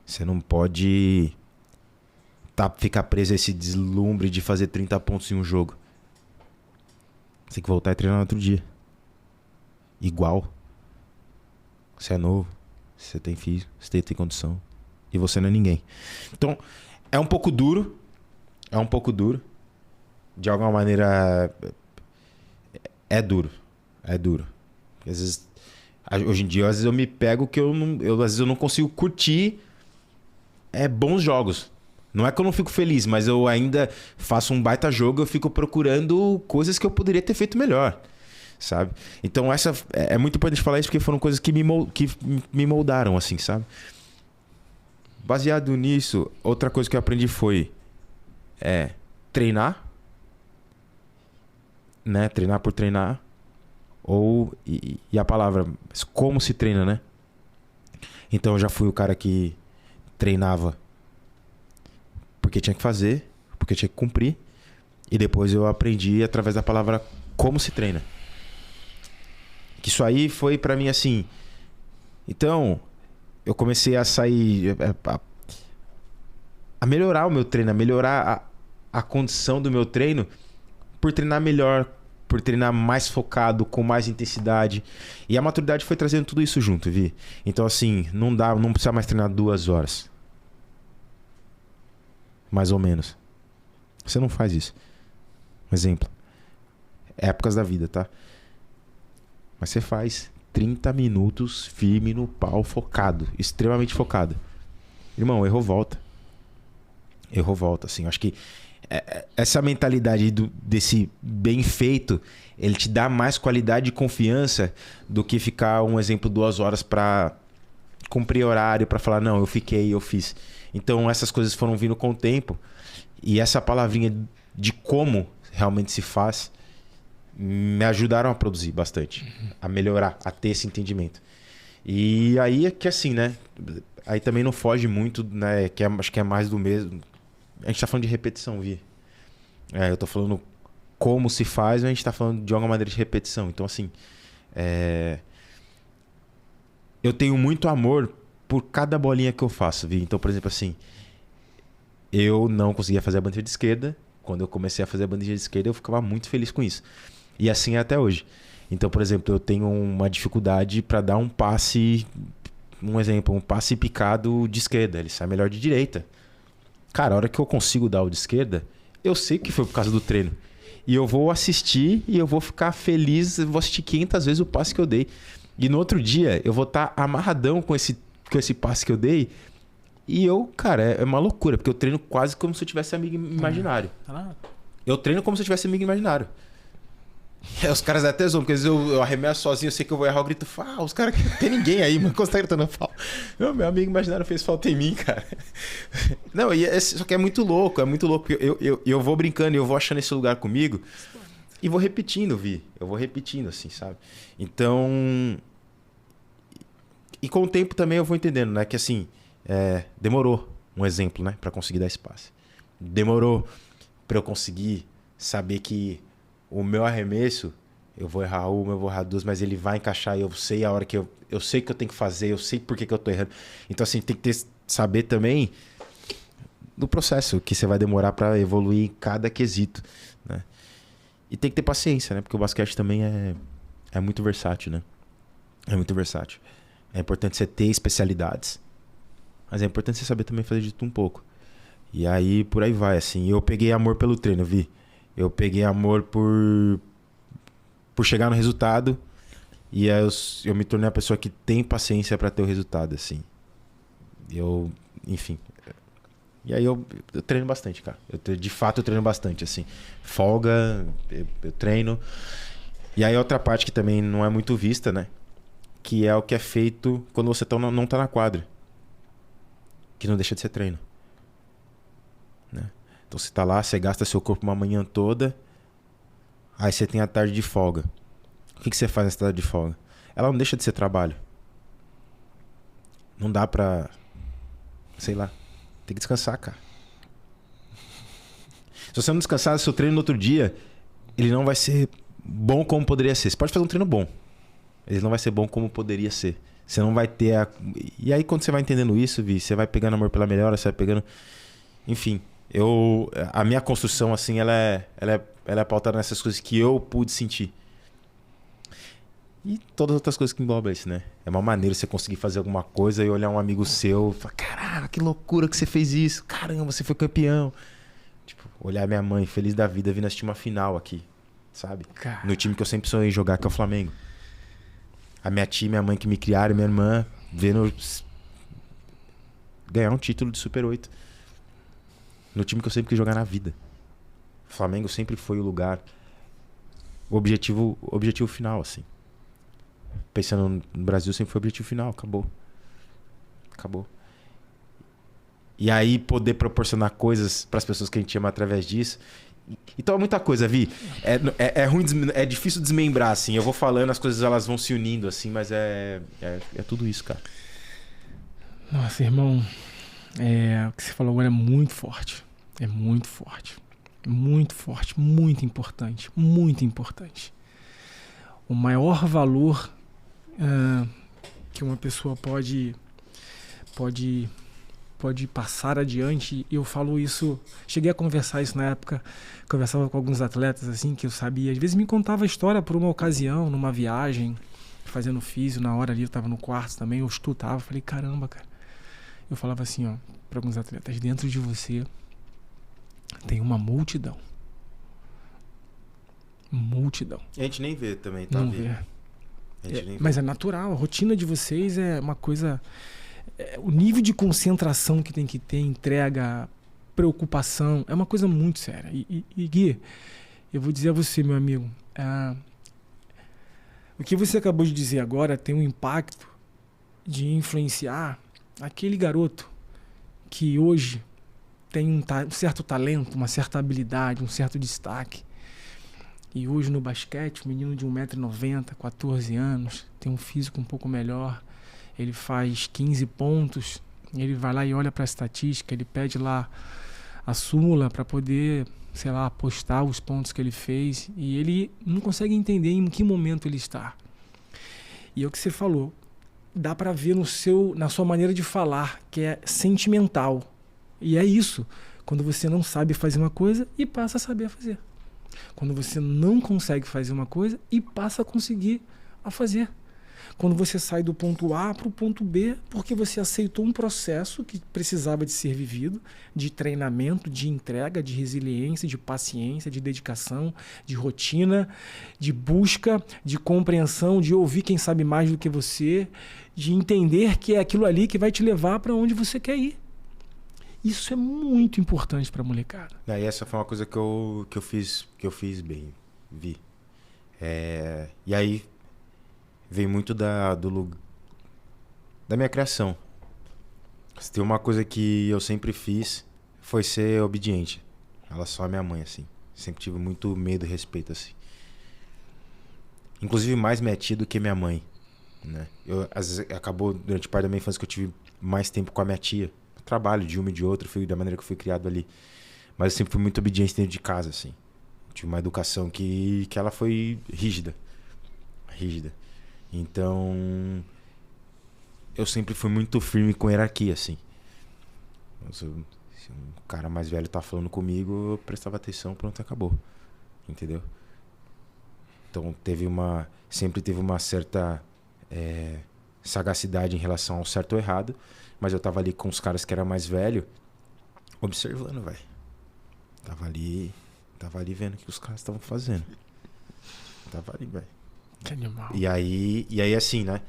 Você não pode ficar preso a esse deslumbre de fazer 30 pontos em um jogo. Você tem que voltar e treinar no outro dia. Igual. Você é novo, você tem físico, você tem condição. E você não é ninguém. Então, é um pouco duro. De alguma maneira... É duro. Às vezes, hoje em dia, às vezes eu me pego que às vezes eu não consigo curtir bons jogos. Não é que eu não fico feliz, mas eu ainda faço um baita jogo, eu fico procurando coisas que eu poderia ter feito melhor. sabe? Então essa é muito importante falar isso porque foram coisas que me moldaram, assim, sabe? Baseado nisso, outra coisa que eu aprendi foi treinar, né? Treinar por treinar. E a palavra, como se treina, né? Então eu já fui o cara que treinava porque tinha que fazer, porque tinha que cumprir. E depois eu aprendi através da palavra como se treina. Que isso aí foi pra mim assim. Então, eu comecei a sair... A melhorar o meu treino, a melhorar a condição do meu treino por treinar melhor, por treinar mais focado, com mais intensidade. E a maturidade foi trazendo tudo isso junto, Vi. Então assim, não precisa mais treinar 2 horas. Mais ou menos. Você não faz isso. Um exemplo. Épocas da vida, tá? Mas você faz 30 minutos firme no pau, focado. Extremamente focado. Irmão, errou, volta. Errou, volta, assim. Eu acho que essa mentalidade desse bem feito, ele te dá mais qualidade e confiança do que ficar, um exemplo, 2 horas pra cumprir horário, pra falar, não, eu fiquei, eu fiz. Então essas coisas foram vindo com o tempo. E essa palavrinha de como realmente se faz me ajudaram a produzir bastante, a melhorar, a ter esse entendimento. E aí é que assim, né? Aí também não foge muito, né? Acho que é mais do mesmo. A gente tá falando de repetição, Vi. Eu tô falando como se faz, mas a gente tá falando de alguma maneira de repetição. Então, assim, eu tenho muito amor por cada bolinha que eu faço, Vi. Então, por exemplo, assim, eu não conseguia fazer a bandeja de esquerda. Quando eu comecei a fazer a bandeja de esquerda, eu ficava muito feliz com isso. E assim é até hoje. Então, por exemplo, eu tenho uma dificuldade para dar um passe, um exemplo, um passe picado de esquerda. Ele sai melhor de direita. Cara, a hora que eu consigo dar o de esquerda, eu sei que foi por causa do treino. E eu vou assistir e eu vou ficar feliz, eu vou assistir 500 vezes o passe que eu dei. E no outro dia, eu vou estar amarradão com esse passe que eu dei. E eu, cara, é uma loucura, porque eu treino quase como se eu tivesse amigo imaginário. Eu treino como se eu tivesse amigo imaginário. Os caras até zoam, porque às vezes eu arremesso sozinho, eu sei que eu vou errar, eu grito, os caras que não tem ninguém aí, mano, quando você tá gritando falta. Meu amigo imaginário fez falta em mim, cara. Não, só que é muito louco, eu vou brincando, eu vou achando esse lugar comigo e vou repetindo, Vi. Eu vou repetindo, assim, sabe? Então... E com o tempo também eu vou entendendo, né? Que assim, demorou, um exemplo, né? Pra conseguir dar espaço. Demorou pra eu conseguir saber que o meu arremesso, eu vou errar uma, eu vou errar 2, mas ele vai encaixar e eu sei a hora que eu sei que eu tenho que fazer, eu sei por que eu tô errando. Então, assim, tem que saber também do processo que você vai demorar para evoluir em cada quesito, né? E tem que ter paciência, né? Porque o basquete também é muito versátil, né? É muito versátil. É importante você ter especialidades, mas é importante você saber também fazer de tudo um pouco. E aí, por aí vai, assim. Eu peguei amor pelo treino, Vi. Eu peguei amor por chegar no resultado. E aí eu me tornei uma pessoa que tem paciência para ter o resultado, assim. Enfim. E aí eu treino bastante, cara. De fato, eu treino bastante, assim. Folga, eu treino. E aí outra parte que também não é muito vista, né? Que é o que é feito quando você não tá na quadra. Que não deixa de ser treino. Né? Então você tá lá, você gasta seu corpo uma manhã toda, aí você tem a tarde de folga. O que você faz nessa tarde de folga? Ela não deixa de ser trabalho. Não dá pra... Sei lá. Tem que descansar, cara. Se você não descansar, seu treino no outro dia, ele não vai ser bom como poderia ser. Você pode fazer um treino bom. Ele não vai ser bom como poderia ser. Você não vai ter a... E aí quando você vai entendendo isso, Vi, você vai pegando amor pela melhora, você vai pegando... Enfim... A minha construção, assim, ela é pautada nessas coisas que eu pude sentir. E todas as outras coisas que englobam isso, né? É uma maneira você conseguir fazer alguma coisa e olhar um amigo seu e falar, caraca, que loucura que você fez isso. Caramba, você foi campeão. Tipo, olhar minha mãe, feliz da vida, vindo assistir uma final aqui, sabe? Caramba. No time que eu sempre sonhei jogar, que é o Flamengo. A minha tia, minha mãe que me criaram, minha irmã, vendo ganhar um título de Super 8. No time que eu sempre quis jogar na vida. O Flamengo sempre foi o lugar o objetivo final, assim. Pensando no Brasil, sempre foi o objetivo final. Acabou. E aí poder proporcionar coisas para as pessoas que a gente ama através disso. Então é muita coisa, Vi. É ruim, é difícil desmembrar, assim. Eu vou falando, as coisas elas vão se unindo, assim, mas é tudo isso, cara.
Nossa, irmão, o que você falou agora é muito forte. É muito forte. Muito forte, muito importante. Muito importante. O maior valor que uma pessoa pode passar adiante, e eu falo isso, cheguei a conversar isso na época, conversava com alguns atletas assim, que eu sabia, às vezes me contava a história por uma ocasião, numa viagem, fazendo físio, na hora ali eu tava no quarto também, eu estudava, falei, caramba, cara. Eu falava assim, ó, para alguns atletas, dentro de você tem uma multidão.
E a gente nem vê também, tá?
Não vê. Mas é natural, a rotina de vocês é uma coisa... o nível de concentração que tem que ter, entrega, preocupação, é uma coisa muito séria. E Gui, eu vou dizer a você, meu amigo, o que você acabou de dizer agora tem um impacto de influenciar aquele garoto que hoje tem um certo talento, uma certa habilidade, um certo destaque. E hoje no basquete, um menino de 1,90m, 14 anos, tem um físico um pouco melhor, ele faz 15 pontos, ele vai lá e olha para a estatística, ele pede lá a súmula para poder, sei lá, apostar os pontos que ele fez, e ele não consegue entender em que momento ele está. E é o que você falou, dá para ver na sua maneira de falar, que é sentimental. E é isso, quando você não sabe fazer uma coisa e passa a saber fazer. Quando você não consegue fazer uma coisa e passa a conseguir a fazer. Quando você sai do ponto A para o ponto B, porque você aceitou um processo que precisava de ser vivido, de treinamento, de entrega, de resiliência, de paciência, de dedicação, de rotina, de busca, de compreensão, de ouvir quem sabe mais do que você, de entender que é aquilo ali que vai te levar para onde você quer ir. Isso é muito importante para a molecada.
E essa foi uma coisa que eu fiz bem, Vi. E aí veio muito da minha criação. Se tem uma coisa que eu sempre fiz, foi ser obediente. Ela só a minha mãe, assim. Sempre tive muito medo e respeito, assim. Inclusive mais minha tia do que minha mãe, né? Às vezes, acabou durante parte da minha infância que eu tive mais tempo com a minha tia. Trabalho de uma e de outra, fui da maneira que eu fui criado ali. Mas eu sempre fui muito obediente dentro de casa, assim. Tive uma educação que ela foi rígida. Então, eu sempre fui muito firme com hierarquia, assim. Se um cara mais velho tá falando comigo, eu prestava atenção, pronto, acabou. Entendeu? Então, sempre teve uma certa sagacidade em relação ao certo ou errado. Mas eu tava ali com os caras que eram mais velhos, observando, velho. Tava ali vendo o que os caras estavam fazendo. Tava ali, velho.
Que animal.
E aí assim, né?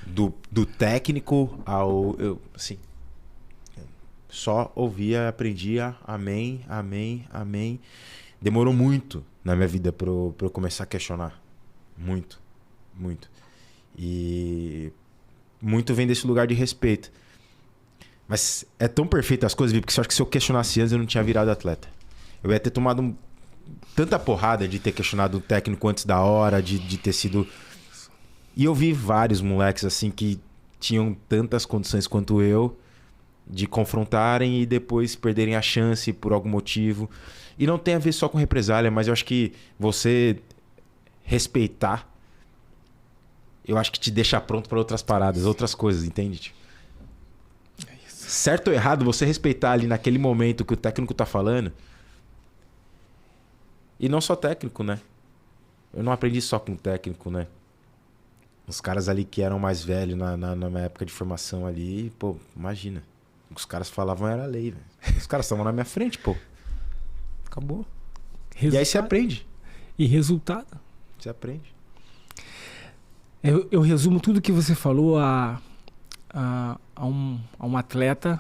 Do técnico ao... Eu, assim, só ouvia, aprendia, amém. Demorou muito na minha vida pra eu começar a questionar. Muito. E muito vem desse lugar de respeito. Mas é tão perfeito as coisas, porque eu acho que se eu questionasse antes, eu não tinha virado atleta. Eu ia ter tomado tanta porrada de ter questionado o técnico antes da hora, de ter sido... E eu vi vários moleques assim que tinham tantas condições quanto eu de confrontarem e depois perderem a chance por algum motivo. E não tem a ver só com represália, mas eu acho que você respeitar, eu acho que te deixa pronto para outras paradas, outras coisas, entende? Certo ou errado, você respeitar ali naquele momento que o técnico tá falando. E não só técnico, né? Eu não aprendi só com o técnico, né? Os caras ali que eram mais velhos na minha época de formação ali, pô, imagina. O que os caras falavam era lei, velho. Os caras estavam na minha frente, pô. Acabou.
Resultado.
E aí você aprende.
E resultado?
Você aprende.
Eu resumo tudo que você falou a um atleta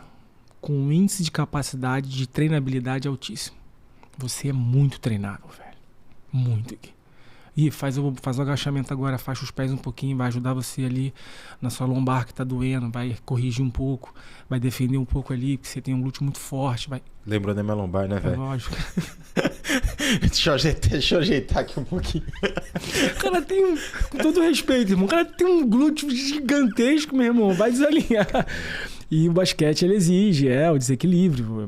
com um índice de capacidade de treinabilidade altíssimo. Você é muito treinado, velho. Muito. E faz o agachamento agora, afasta os pés um pouquinho, vai ajudar você ali na sua lombar que tá doendo, vai corrigir um pouco, vai defender um pouco ali, porque você tem um glúteo muito forte.
Lembrou da minha lombar, né, velho?
Lógico.
Deixa eu ajeitar aqui um pouquinho.
O cara tem com todo respeito, irmão, o cara tem um glúteo gigantesco, meu irmão, vai desalinhar. E o basquete, ele exige, o desequilíbrio.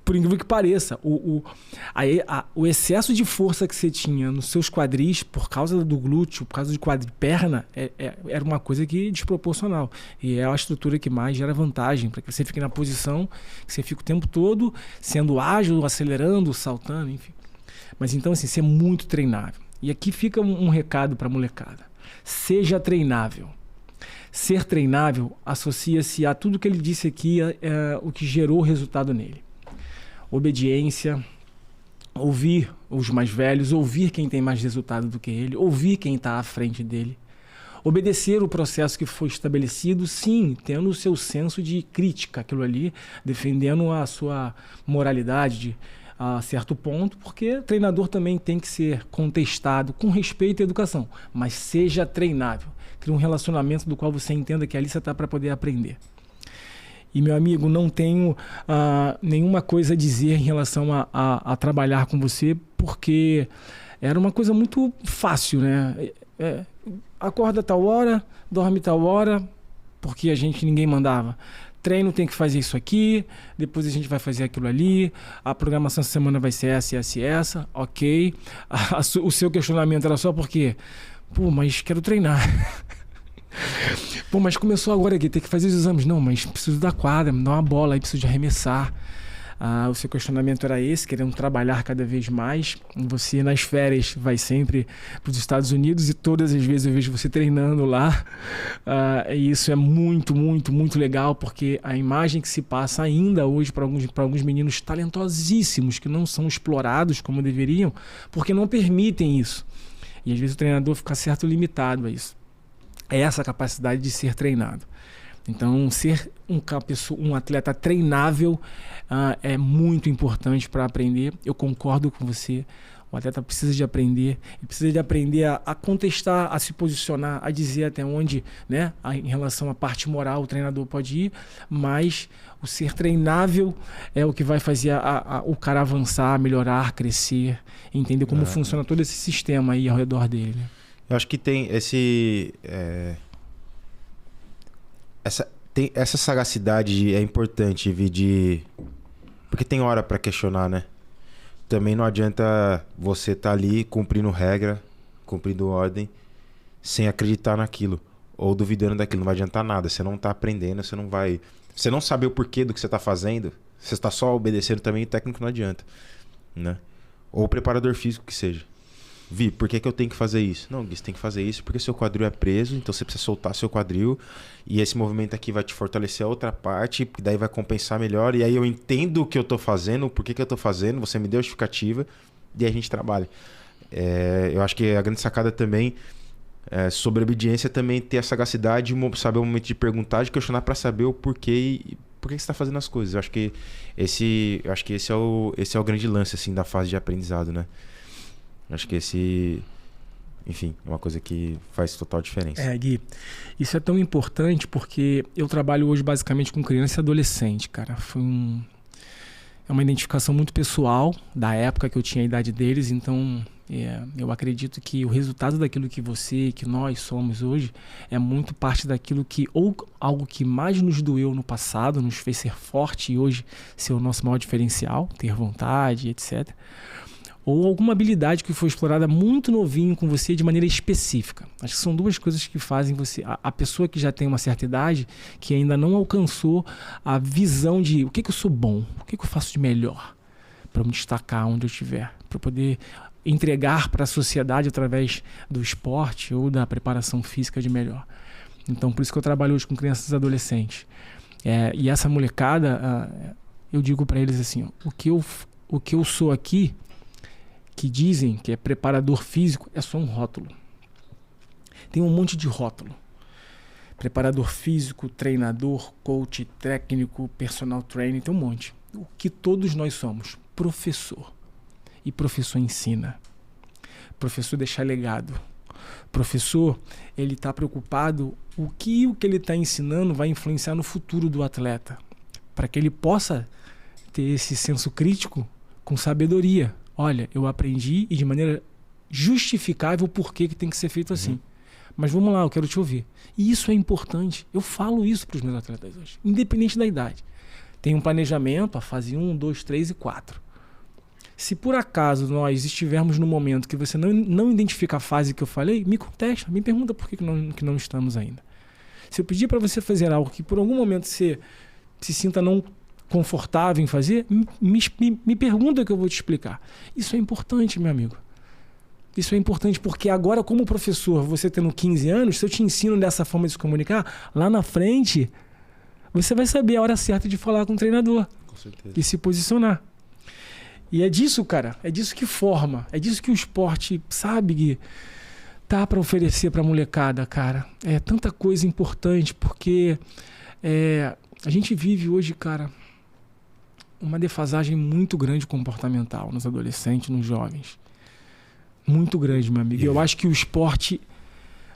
Por incrível que pareça, o excesso de força que você tinha nos seus quadris, por causa do glúteo, por causa de quadriperna, era uma coisa que desproporcional. E é a estrutura que mais gera vantagem, para que você fique na posição, que você fique o tempo todo sendo ágil, acelerando, saltando, enfim. Mas então, assim, ser muito treinável. E aqui fica um recado para a molecada. Seja treinável. Ser treinável associa-se a tudo que ele disse aqui, o que gerou o resultado nele. Obediência, ouvir os mais velhos, ouvir quem tem mais resultado do que ele, ouvir quem está à frente dele. Obedecer o processo que foi estabelecido, sim, tendo o seu senso de crítica, aquilo ali, defendendo a sua moralidade a certo ponto, porque treinador também tem que ser contestado com respeito e educação, mas seja treinável. Cria um relacionamento do qual você entenda que ali você está para poder aprender. E, meu amigo, não tenho nenhuma coisa a dizer em relação a trabalhar com você, porque era uma coisa muito fácil, né? Acorda tal hora, dorme tal hora, porque ninguém mandava. Treino tem que fazer isso aqui, depois a gente vai fazer aquilo ali, a programação essa semana vai ser essa, ok. O seu questionamento era só porque... Pô, mas quero treinar. Pô, mas começou agora aqui, tem que fazer os exames. Não, mas preciso da quadra, me dá uma bola aí, preciso de arremessar. O seu questionamento era esse, querendo trabalhar cada vez mais. Você nas férias vai sempre para os Estados Unidos e todas as vezes eu vejo você treinando lá. E isso é muito, muito, muito legal, porque a imagem que se passa ainda hoje para alguns meninos talentosíssimos que não são explorados como deveriam, porque não permitem isso. E às vezes o treinador fica certo limitado a isso. É essa capacidade de ser treinado. Então, ser um atleta treinável é muito importante para aprender. Eu concordo com você. O atleta precisa de aprender. Ele precisa de aprender a contestar, a se posicionar, a dizer até onde, né, em relação à parte moral, o treinador pode ir. Mas o ser treinável é o que vai fazer o cara avançar, melhorar, crescer, entender como funciona todo esse sistema aí ao redor dele. Né?
Eu acho que tem essa sagacidade é importante, porque tem hora para questionar, né? Também não adianta você estar ali cumprindo regra, cumprindo ordem, sem acreditar naquilo ou duvidando daquilo. Não vai adiantar nada. Você não está aprendendo, você não sabe o porquê do que você está fazendo. Você está só obedecendo também, o técnico não adianta, né? Ou o preparador físico que seja. Por que eu tenho que fazer isso? Não, Gui, você tem que fazer isso porque seu quadril é preso, então você precisa soltar seu quadril e esse movimento aqui vai te fortalecer a outra parte, que daí vai compensar melhor. E aí eu entendo o que eu tô fazendo, o porquê que eu tô fazendo, você me deu a justificativa e aí a gente trabalha. Eu acho que a grande sacada também sobre a obediência também ter a sagacidade, saber o momento de perguntar, de questionar para saber o porquê e por que você está fazendo as coisas. Eu acho que esse é o grande lance assim, da fase de aprendizado, né? Acho que enfim, é uma coisa que faz total diferença.
Gui, isso é tão importante porque eu trabalho hoje basicamente com criança e adolescente, cara. É uma identificação muito pessoal da época que eu tinha a idade deles, então eu acredito que o resultado daquilo que que nós somos hoje é muito parte daquilo ou algo que mais nos doeu no passado, nos fez ser forte e hoje ser o nosso maior diferencial, ter vontade, etc., ou alguma habilidade que foi explorada muito novinho com você de maneira específica. Acho que são duas coisas que fazem você... A pessoa que já tem uma certa idade, que ainda não alcançou a visão de o que eu sou bom, o que eu faço de melhor para me destacar onde eu estiver, para poder entregar para a sociedade através do esporte ou da preparação física de melhor. Então, por isso que eu trabalho hoje com crianças e adolescentes. E essa molecada, eu digo para eles assim, ó, o que eu sou aqui, que dizem que é preparador físico, é só um rótulo. Tem um monte de rótulo. Preparador físico, treinador, coach, técnico, personal trainer, tem um monte. O que todos nós somos? Professor. E professor ensina. professor deixar legado. Professor, ele está preocupado o que ele está ensinando vai influenciar no futuro do atleta, para que ele possa ter esse senso crítico com sabedoria. Olha, eu aprendi e de maneira justificável por que tem que ser feito assim. Mas vamos lá, eu quero te ouvir. E isso é importante. Eu falo isso para os meus atletas hoje, independente da idade. Tem um planejamento, a fase 1, 2, 3 e 4. Se por acaso nós estivermos no momento que você não identifica a fase que eu falei, me contesta, me pergunta por que não estamos ainda. Se eu pedir para você fazer algo que por algum momento você se sinta não confortável em fazer, me pergunta que eu vou te explicar. Isso é importante, meu amigo. Isso é importante porque agora, como professor, você tendo 15 anos, se eu te ensino dessa forma de se comunicar, lá na frente, você vai saber a hora certa de falar com o treinador.
Com certeza.
E se posicionar. E é disso, cara, é disso que forma, é disso que o esporte, sabe, Gui, tá para oferecer pra molecada, cara. É tanta coisa importante, porque a gente vive hoje, cara, uma defasagem muito grande comportamental nos adolescentes, nos jovens. Muito grande, meu amigo. Eu acho que o esporte,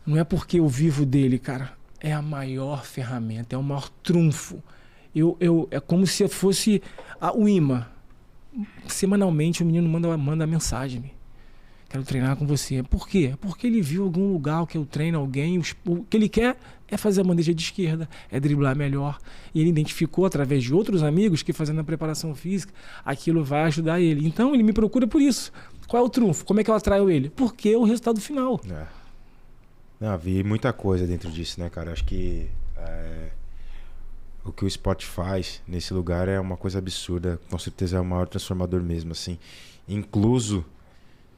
não é porque eu vivo dele, cara, é a maior ferramenta, é o maior trunfo. É como se fosse o imã. Semanalmente o menino manda mensagem. Quero treinar com você. Por quê? Porque ele viu algum lugar que eu treino alguém, o que ele quer é fazer a bandeja de esquerda, é driblar melhor. E ele identificou através de outros amigos que fazendo a preparação física, aquilo vai ajudar ele. Então ele me procura por isso. Qual é o trunfo? Como é que eu atraio ele? Porque é o resultado final.
Não, vi muita coisa dentro disso, né, cara? Acho que o que o esporte faz nesse lugar é uma coisa absurda. Com certeza é o maior transformador mesmo, assim. Incluso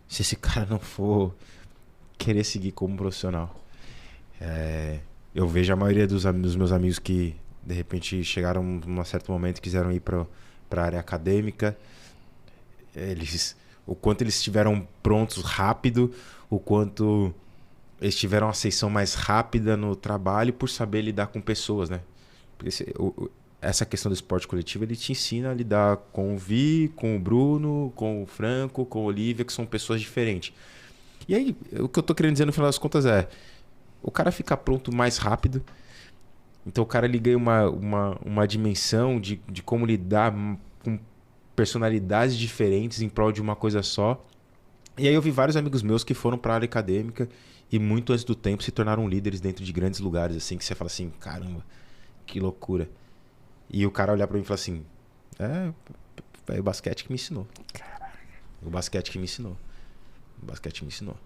se esse cara não for querer seguir como profissional. Eu vejo a maioria dos meus amigos que de repente chegaram num certo momento e quiseram ir para a área acadêmica. O quanto eles estiveram prontos rápido, o quanto eles tiveram uma aceição mais rápida no trabalho por saber lidar com pessoas, né? Porque essa questão do esporte coletivo, ele te ensina a lidar com o Vi, com o Bruno, com o Franco, com a Olivia, que são pessoas diferentes. E aí, o que eu tô querendo dizer no final das contas o cara fica pronto mais rápido. Então o cara ele ganha uma dimensão de como lidar com personalidades diferentes em prol de uma coisa só. E aí eu vi vários amigos meus que foram para a área acadêmica e muito antes do tempo se tornaram líderes dentro de grandes lugares, assim, que você fala assim, caramba, que loucura. E o cara olhar para mim e falar assim, o basquete que me ensinou. O basquete que me ensinou. O basquete me ensinou.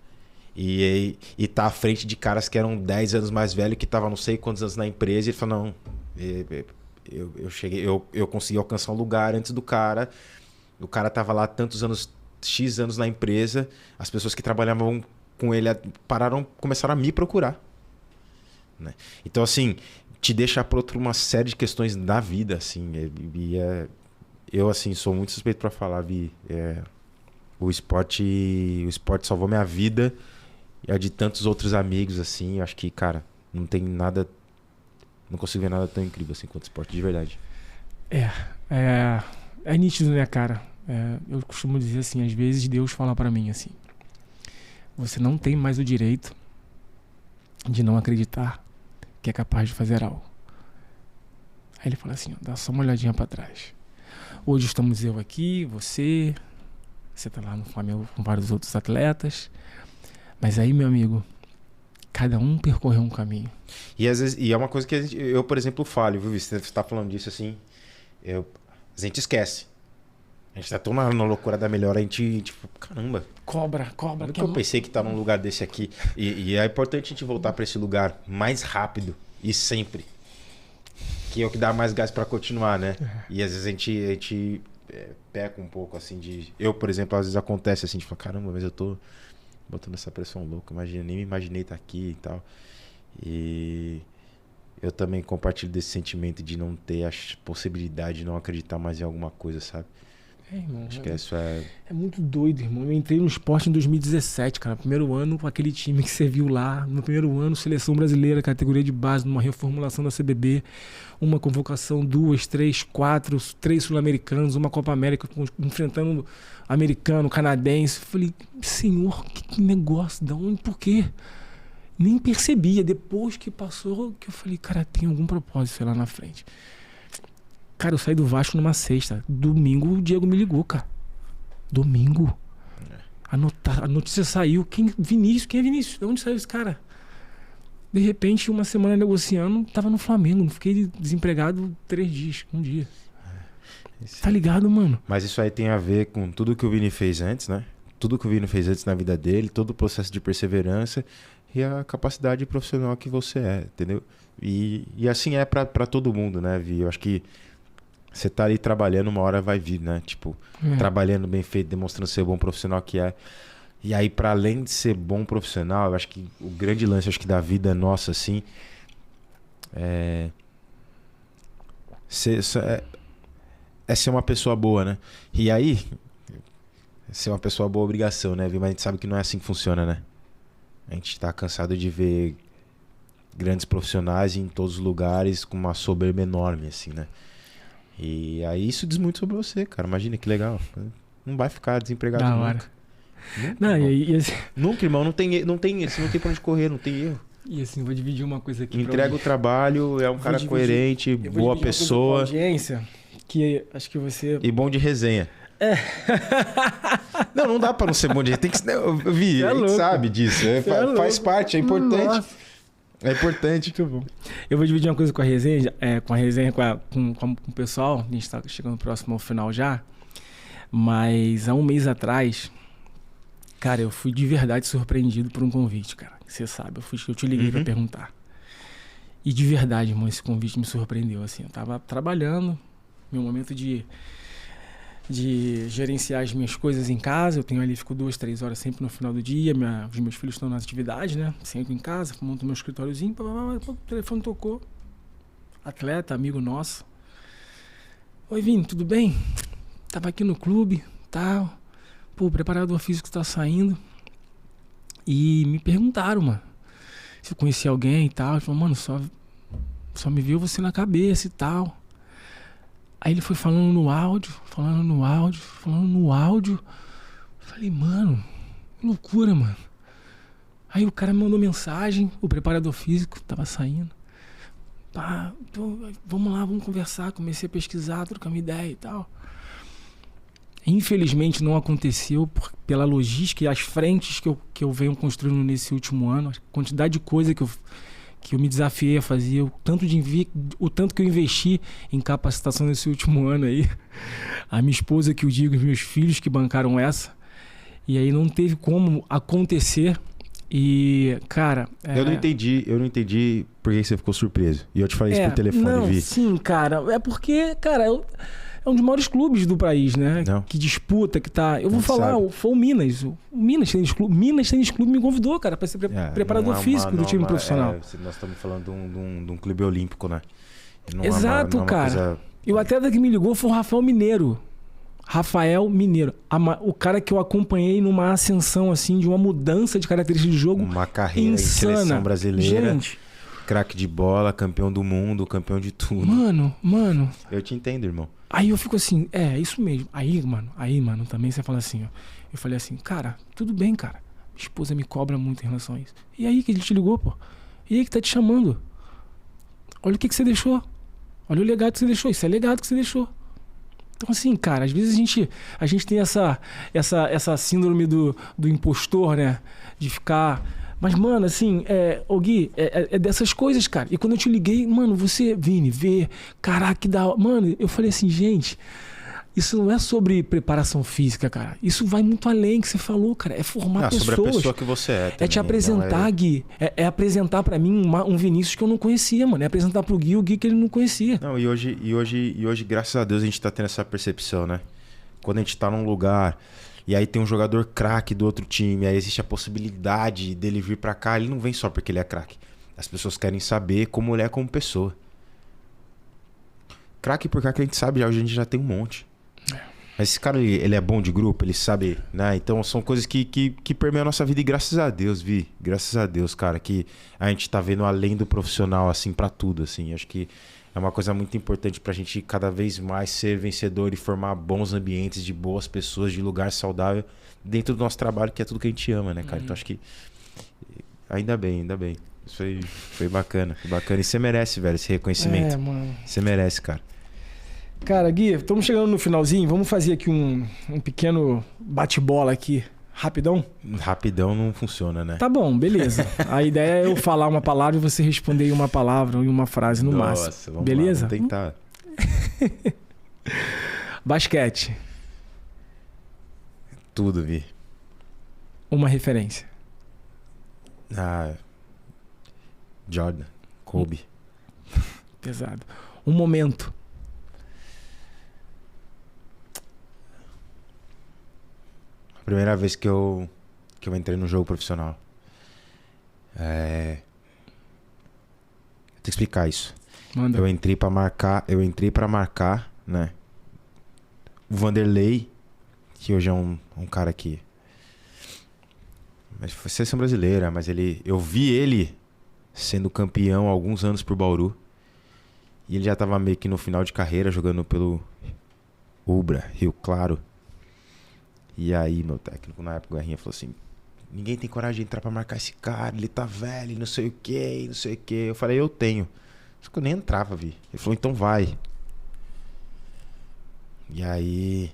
E tá à frente de caras que eram 10 anos mais velhos, que estavam não sei quantos anos na empresa, e ele falou, não, eu consegui alcançar um lugar antes do cara. O cara tava lá tantos anos, X anos na empresa, as pessoas que trabalhavam com ele começaram a me procurar, né? Então, assim, te deixa por uma série de questões da vida, assim. Eu, assim, sou muito suspeito para falar, Vi. O esporte salvou minha vida e a de tantos outros amigos, assim. Eu acho que, cara, não tem nada... Não consigo ver nada tão incrível assim quanto esporte de verdade.
É nítido, né, cara? Eu costumo dizer assim, às vezes Deus fala pra mim assim, você não tem mais o direito de não acreditar que é capaz de fazer algo. Aí ele fala assim, dá só uma olhadinha pra trás. Hoje estamos eu aqui, você tá lá no Flamengo com vários outros atletas, mas aí, meu amigo, cada um percorreu um caminho.
E às vezes, é uma coisa que eu, por exemplo, falho, viu? Você tá falando disso assim, a gente esquece. A gente tá tão na loucura da melhora, a gente, tipo, caramba.
Cobra.
Que eu pensei que tá num lugar desse aqui. E é importante a gente voltar pra esse lugar mais rápido e sempre. Que é o que dá mais gás pra continuar, né? E às vezes a gente peca um pouco, assim, de... Eu, por exemplo, às vezes acontece assim, de falar, caramba, mas eu tô botando essa pressão louca, nem me imaginei estar aqui e tal. E eu também compartilho desse sentimento de não ter a possibilidade de não acreditar mais em alguma coisa, sabe?
Irmão.
Acho que isso é...
É muito doido, irmão. Eu entrei no esporte em 2017, cara. Primeiro ano com aquele time que você viu lá. No primeiro ano, seleção brasileira, categoria de base, numa reformulação da CBB. Uma convocação, 2, 3, 4, 3 sul-americanos, uma Copa América, enfrentando americano, canadense. Falei, senhor, que negócio, de onde, por quê? Nem percebia. Depois que passou, que eu falei, cara, tem algum propósito, sei lá, na frente. Cara, eu saí do Vasco numa sexta. Domingo o Diego me ligou, cara. Domingo. A notícia saiu. Vinícius? Quem é Vinícius? De onde saiu esse cara? De repente, uma semana negociando, tava no Flamengo. Não fiquei desempregado 3 dias, um dia. Tá ligado, mano?
Mas isso aí tem a ver com tudo que o Vini fez antes, né? Tudo que o Vini fez antes na vida dele, todo o processo de perseverança e a capacidade profissional que você é, entendeu? E assim é pra todo mundo, né, Vi? Eu acho que você tá ali trabalhando, uma hora vai vir, né? Tipo, trabalhando bem feito, demonstrando ser o bom profissional que é. E aí, para além de ser bom profissional, eu acho que o grande lance, acho que da vida nossa, assim, é ser uma pessoa boa, né? E aí, ser uma pessoa boa é obrigação, né? Mas a gente sabe que não é assim que funciona, né? A gente tá cansado de ver grandes profissionais em todos os lugares com uma soberba enorme, assim, né? E aí isso diz muito sobre você, cara. Imagina que legal. Não vai ficar desempregado
da
nunca.
hora.
Nunca,
Não,
irmão.
assim,
Nunca, irmão. Não tem isso, não tem pra onde correr, não tem erro.
e assim, vou dividir uma coisa aqui.
Entrega o trabalho, é um cara coerente, boa pessoa.
Audiência, que acho que você...
E bom de resenha. Não dá pra não ser bom de resenha. Tem que... Eu vi, a gente sabe disso. Faz parte, é importante.
Nossa.
É importante.
Muito bom. Eu vou dividir uma coisa com a resenha, com o pessoal. A gente tá chegando próximo ao final já. Mas há um mês atrás, cara, eu fui de verdade surpreendido por um convite, cara. Você sabe, eu te liguei pra perguntar. E de verdade, irmão, esse convite me surpreendeu, assim. Eu tava trabalhando, meu momento de gerenciar as minhas coisas em casa. Eu tenho ali, fico 2, 3 horas sempre no final do dia. Os meus filhos estão nas atividades, né? Sempre em casa, monto meu escritóriozinho. O telefone tocou. Atleta, amigo nosso. Oi, Vini, tudo bem? Tava aqui no clube, tal. Pô, o preparador físico tá saindo. E me perguntaram, mano, se eu conhecia alguém e tal. Ele falou, mano, só me viu você na cabeça e tal. Aí ele foi falando no áudio. Falei, mano, que loucura, mano. Aí o cara me mandou mensagem, o preparador físico tava saindo. Pá, vamos lá, vamos conversar. Comecei a pesquisar, trocar uma ideia e tal. Infelizmente não aconteceu pela logística e as frentes que eu venho construindo nesse último ano. A quantidade de coisa que eu me desafiei a fazer, o tanto que eu investi em capacitação nesse último ano aí. A minha esposa que eu digo, os meus filhos que bancaram essa. E aí não teve como acontecer. E, cara...
Eu não entendi por que você ficou surpreso. E eu te falei isso por telefone, Vi.
Sim, cara. É porque, cara, é um dos maiores clubes do país, né?
Não.
Que disputa, que tá... Eu vou falar, foi o Minas. O Minas Tênis Clube. Minas Tênis Clube me convidou, cara, pra ser preparador físico do time profissional.
Nós estamos falando de um clube olímpico, né?
Exato, cara. Coisa... E o atleta que me ligou foi o Rafael Mineiro. O cara que eu acompanhei numa ascensão, assim, de uma mudança de característica de jogo.
Uma carreira
insana.
Em seleção brasileira.
Gente.
Craque de bola, campeão do mundo, campeão de tudo.
Mano.
Eu te entendo, irmão.
Aí eu fico assim, isso mesmo. Aí, mano, também você fala assim, ó. Eu falei assim, cara, tudo bem, cara. Minha esposa me cobra muito em relação a isso. E aí que ele te ligou, pô? E aí que tá te chamando? Olha o que você deixou. Olha o legado que você deixou. Isso é legado que você deixou. Então, assim, cara, às vezes a gente tem essa síndrome do impostor, né? De ficar... Mas, mano, assim, Gui, é dessas coisas, cara. E quando eu te liguei, mano, você, Vini, vê, caraca, que da hora. Mano, eu falei assim, gente, isso não é sobre preparação física, cara. Isso vai muito além que você falou, cara. É formar pessoas.
Sobre a pessoa que você é também.
É te apresentar, Gui. É apresentar pra mim um Vinícius que eu não conhecia, mano. É apresentar pro Gui o Gui que ele não conhecia.
Não, e hoje, graças a Deus, a gente tá tendo essa percepção, né? Quando a gente tá num lugar... E aí tem um jogador craque do outro time, aí existe a possibilidade dele vir pra cá. Ele não vem só porque ele é craque. As pessoas querem saber como ele é como pessoa. Craque por craque a gente sabe, hoje a gente já tem um monte. Mas esse cara, ele é bom de grupo, ele sabe, né? Então são coisas que permeiam a nossa vida e graças a Deus, Vi. Graças a Deus, cara, que a gente tá vendo além do profissional, assim, pra tudo, assim. Acho que é uma coisa muito importante pra gente cada vez mais ser vencedor e formar bons ambientes de boas pessoas, de lugar saudável dentro do nosso trabalho, que é tudo que a gente ama, né, cara? Então acho que ainda bem. Isso foi bacana, foi bacana. E você merece, velho, esse reconhecimento.
Mano.
Você merece, cara.
Cara, Gui, estamos chegando no finalzinho. Vamos fazer aqui um pequeno bate-bola aqui. Rapidão?
Rapidão não funciona, né?
Tá bom, beleza. A ideia é eu falar uma palavra e você responder em uma palavra ou em uma frase no máximo.
Vamos
beleza?
Lá, vamos tentar.
Basquete.
Tudo, Vi.
Uma referência.
Jordan. Kobe.
Pesado. Um momento.
A primeira vez que eu entrei no jogo profissional. Tenho que explicar isso.
Manda.
Eu entrei pra marcar, né? O Vanderlei, que hoje é um cara que... Mas foi seleção brasileira, mas eu vi ele sendo campeão há alguns anos por Bauru. E ele já tava meio que no final de carreira, jogando pelo Ubra, Rio Claro. E aí, meu técnico, na época, o Guerrinha falou assim: ninguém tem coragem de entrar pra marcar esse cara, ele tá velho, não sei o que, não sei o que. Eu falei, eu tenho. Só que eu nem entrava, Vi. Ele falou, então vai. E aí,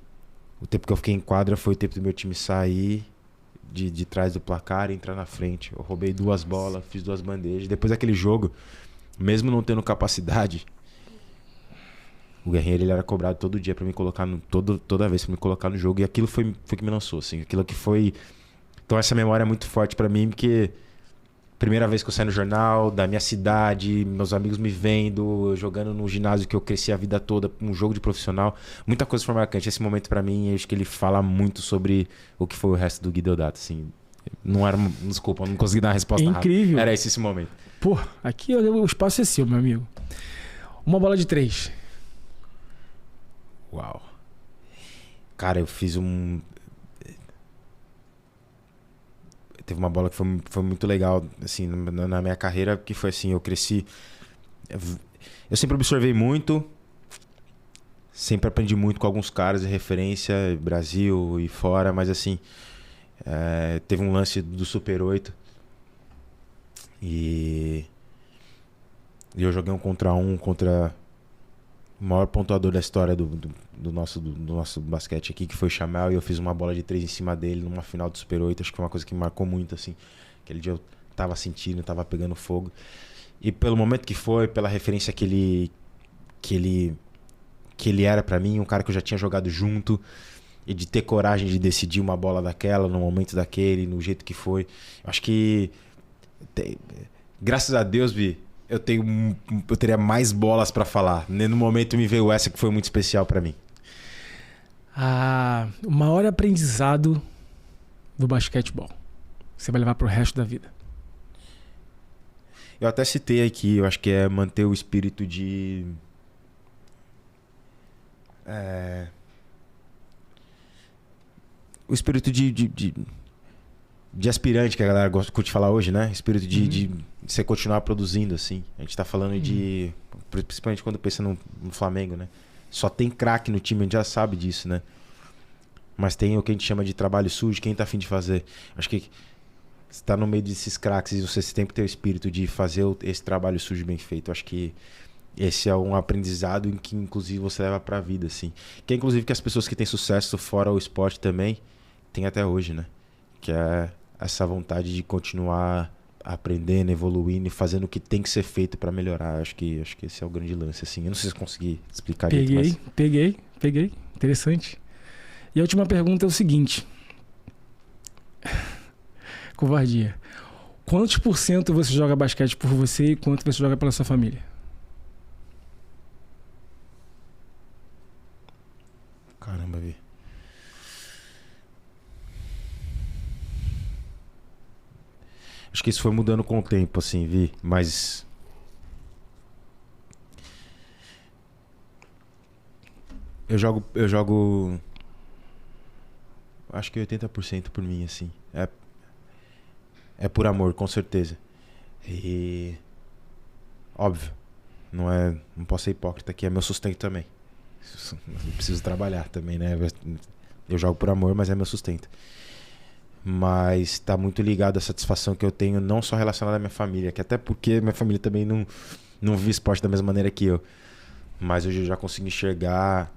o tempo que eu fiquei em quadra foi o tempo do meu time sair de trás do placar e entrar na frente. Eu roubei 2 bolas, fiz 2 bandejas. Depois daquele jogo, mesmo não tendo capacidade, o Guerreiro, ele era cobrado todo dia pra me colocar toda vez pra me colocar no jogo. E aquilo foi que me lançou, assim. Aquilo que foi... Então essa memória é muito forte pra mim, porque... Primeira vez que eu saí no jornal, da minha cidade, meus amigos me vendo, jogando no ginásio que eu cresci a vida toda, um jogo de profissional. Muita coisa foi marcante. Esse momento pra mim, acho que ele fala muito sobre o que foi o resto do Gui Deodato, assim. Não era... Desculpa, eu não consegui dar uma resposta rápida.
Incrível.
Era esse momento.
Pô, aqui o espaço é seu, meu amigo. Uma bola de 3.
Uau. Cara, eu fiz Teve uma bola que foi muito legal, assim, na minha carreira, que foi assim, eu cresci... Eu sempre observei muito, sempre aprendi muito com alguns caras de referência, Brasil e fora, mas assim, teve um lance do Super 8 e eu joguei 1 contra 1 contra o maior pontuador da história do nosso basquete aqui, que foi o Chamel, e eu fiz uma bola de 3 em cima dele numa final do Super 8. Acho que foi uma coisa que me marcou muito, assim. Aquele dia eu tava sentindo, tava pegando fogo. E pelo momento que foi, pela referência que ele era pra mim, um cara que eu já tinha jogado junto, e de ter coragem de decidir uma bola daquela, no momento daquele, no jeito que foi. Acho que... Graças a Deus, Vi, eu teria mais bolas pra falar. No momento me veio essa que foi muito especial pra mim.
O maior aprendizado do basquetebol. Você vai levar pro resto da vida.
Eu até citei aqui, eu acho que é manter o espírito de... O espírito de aspirante que a galera curte falar hoje, né? Espírito de você continuar produzindo, assim. A gente tá falando de... Principalmente quando pensa no Flamengo, né? Só tem craque no time, a gente já sabe disso, né? Mas tem o que a gente chama de trabalho sujo, quem tá afim de fazer. Acho que você tá no meio desses craques e você tem que ter o espírito de fazer esse trabalho sujo bem feito. Acho que esse é um aprendizado em que, inclusive, você leva pra vida, assim. Que é, inclusive, que as pessoas que têm sucesso fora o esporte também têm até hoje, né? Que é essa vontade de continuar aprendendo, evoluindo e fazendo o que tem que ser feito pra melhorar. Acho que esse é o grande lance, assim. Eu não sei se consegui explicar direito, mas...
Peguei. Interessante. E a última pergunta é o seguinte. Covardia. Quantos % você joga basquete por você e quanto você joga pela sua família?
Caramba, Vi. Acho que isso foi mudando com o tempo, assim, Vi. Mas... Eu jogo acho que 80% por mim, assim. É por amor, com certeza. E... Óbvio. Não posso ser hipócrita, que é meu sustento também. Eu preciso trabalhar também, né? Eu jogo por amor, mas é meu sustento. Mas tá muito ligado à satisfação que eu tenho, não só relacionada à minha família, que até porque minha família também não vive esporte da mesma maneira que eu. Mas hoje eu já consigo enxergar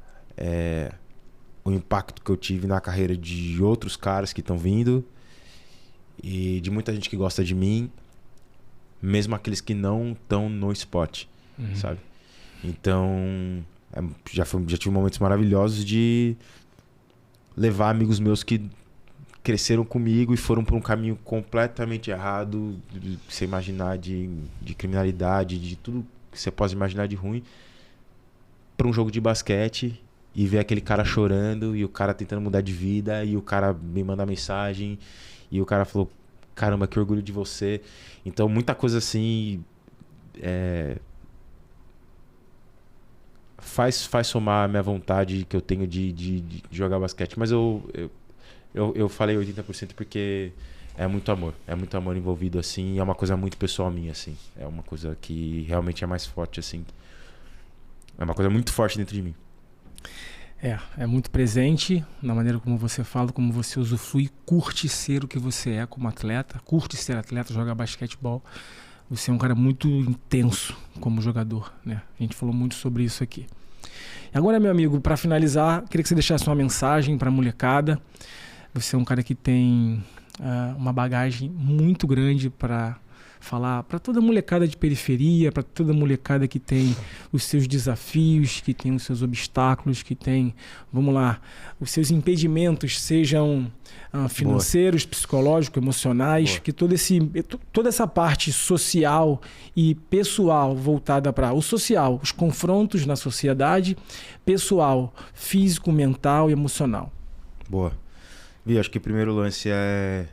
o impacto que eu tive na carreira de outros caras que estão vindo e de muita gente que gosta de mim, mesmo aqueles que não estão no esporte, sabe? Então, já tive momentos maravilhosos de levar amigos meus que cresceram comigo e foram por um caminho completamente errado, de você imaginar de criminalidade, de tudo que você possa imaginar de ruim, para um jogo de basquete e ver aquele cara chorando e o cara tentando mudar de vida e o cara me manda mensagem e o cara falou, caramba, que orgulho de você. Então muita coisa assim faz somar a minha vontade que eu tenho de jogar basquete. Mas eu falei 80% porque é muito amor envolvido assim, e é uma coisa muito pessoal minha assim. É uma coisa que realmente é mais forte assim. É uma coisa muito forte dentro de mim.
É muito presente na maneira como você fala, como você usufrui, curte ser o que você é como atleta, curte ser atleta, jogar basquetebol. Você é um cara muito intenso como jogador, né? A gente falou muito sobre isso aqui. E agora, meu amigo, para finalizar, queria que você deixasse uma mensagem para a molecada. Você é um cara que tem uma bagagem muito grande para falar para toda molecada de periferia, para toda molecada que tem os seus desafios, que tem os seus obstáculos, que tem, vamos lá, os seus impedimentos, sejam financeiros, psicológicos, emocionais, que toda essa parte social e pessoal voltada para o social, os confrontos na sociedade, pessoal, físico, mental e emocional.
Boa. Vi, acho que o primeiro lance é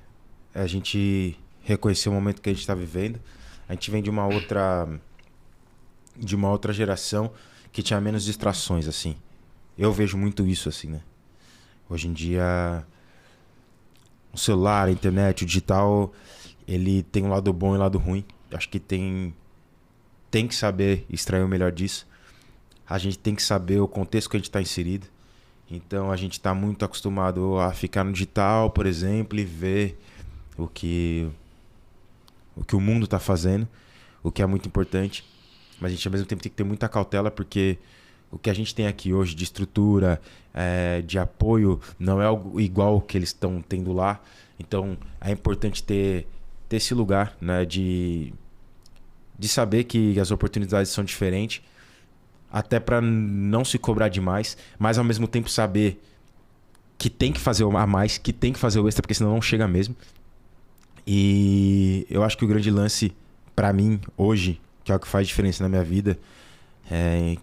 a gente reconhecer o momento que a gente está vivendo. A gente vem de uma outra geração que tinha menos distrações, assim. Eu vejo muito isso, assim, né? Hoje em dia, o celular, a internet, o digital, ele tem um lado bom e um lado ruim. Acho que tem que saber extrair o melhor disso. A gente tem que saber o contexto que a gente está inserido. Então, a gente está muito acostumado a ficar no digital, por exemplo, e ver o que o mundo está fazendo, o que é muito importante. Mas a gente, ao mesmo tempo, tem que ter muita cautela, porque o que a gente tem aqui hoje de estrutura, de apoio, não é algo igual ao que eles estão tendo lá. Então, é importante ter esse lugar, né, de saber que as oportunidades são diferentes, até para não se cobrar demais, mas ao mesmo tempo saber que tem que fazer a mais, que tem que fazer o extra, porque senão não chega mesmo. E eu acho que o grande lance para mim hoje, que é o que faz diferença na minha vida,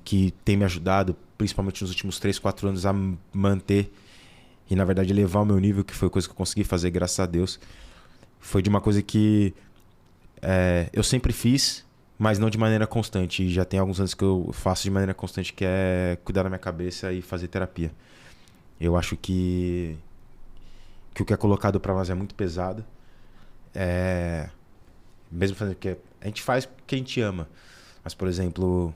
que tem me ajudado, principalmente nos últimos 3, 4 anos, a manter e na verdade elevar o meu nível, que foi coisa que eu consegui fazer, graças a Deus, foi de uma coisa que eu sempre fiz, mas não de maneira constante. E já tem alguns anos que eu faço de maneira constante, que é cuidar da minha cabeça e fazer terapia. Eu acho que o que é colocado para nós é muito pesado. Mesmo fazendo porque a gente faz porque a gente ama. Mas, por exemplo,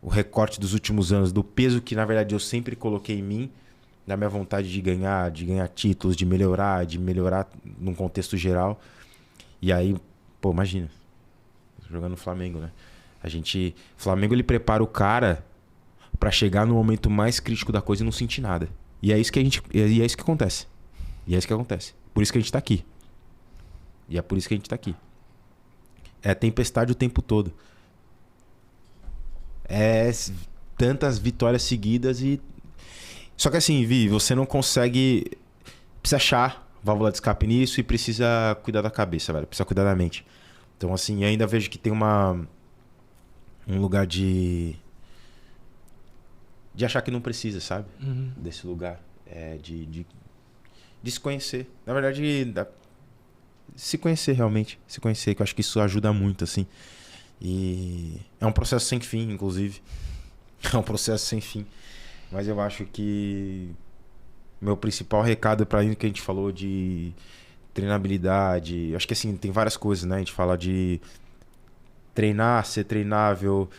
o recorte dos últimos anos, do peso que na verdade eu sempre coloquei em mim, da minha vontade de ganhar títulos, de melhorar num contexto geral. E aí, pô, imagina, jogando no Flamengo, né? O Flamengo, ele prepara o cara pra chegar no momento mais crítico da coisa e não sentir nada. E é isso que acontece. Por isso que a gente tá aqui. E é por isso que a gente tá aqui. É tempestade o tempo todo. É tantas vitórias seguidas e... Só que assim, Vi, você não consegue... Precisa achar válvula de escape nisso e precisa cuidar da cabeça, velho. Precisa cuidar da mente. Então, assim, eu ainda vejo que tem um lugar de achar que não precisa, sabe?
Uhum.
Desse lugar. De se conhecer. Na verdade, se conhecer realmente. Se conhecer, que eu acho que isso ajuda muito, assim. E é um processo sem fim, inclusive. É um processo sem fim. Mas eu acho que meu principal recado para mim que a gente falou de treinabilidade, acho que assim, tem várias coisas, né? A gente fala de treinar, ser treinável,